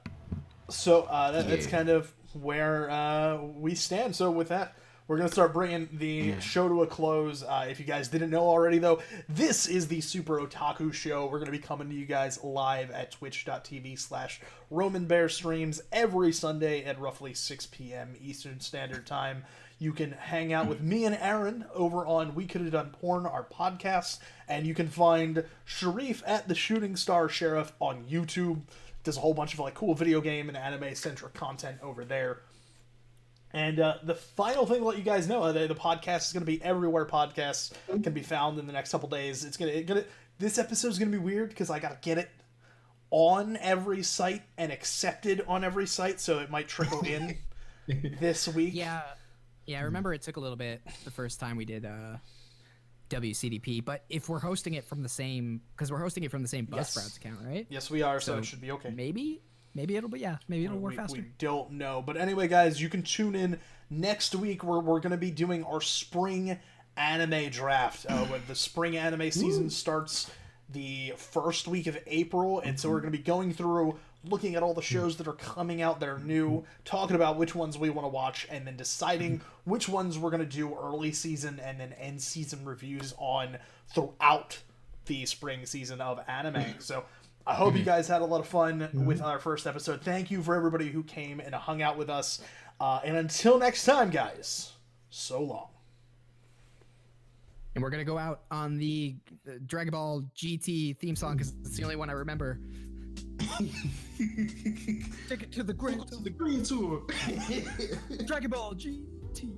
kind of where we stand. So with that, we're going to start bringing the show to a close. If you guys didn't know already, though, this is the Super Otaku Show. We're going to be coming to you guys live at twitch.tv/RomanBearStreams every Sunday at roughly 6 p.m. Eastern Standard Time. You can hang out with me and Aaron over on We Could Have Done Porn, our podcast, and you can find Sharif at the Shooting Star Sheriff on YouTube. Does a whole bunch of like cool video game and anime-centric content over there. And the final thing to let you guys know, the podcast is going to be everywhere podcasts can be found in the next couple days. This episode is going to be weird because I got to get it on every site and accepted on every site, so it might trickle in this week. Yeah, I remember it took a little bit the first time we did WCDP, but if we're hosting it from the same, because we're hosting it from the same Buzzsprouts account, right? Yes, we are, so it should be okay. Maybe it'll be, maybe it'll work faster. We don't know. But anyway, guys, you can tune in next week where we're going to be doing our spring anime draft. When the spring anime season starts the first week of April. And so we're going to be going through, looking at all the shows that are coming out that are new, talking about which ones we want to watch, and then deciding which ones we're going to do early season and then end season reviews on throughout the spring season of anime. So I hope you guys had a lot of fun with our first episode. Thank you for everybody who came and hung out with us. And until next time, guys, so long. And we're going to go out on the Dragon Ball GT theme song because it's the only one I remember. Take it to the Grand Tour. Green Tour. Dragon Ball GT.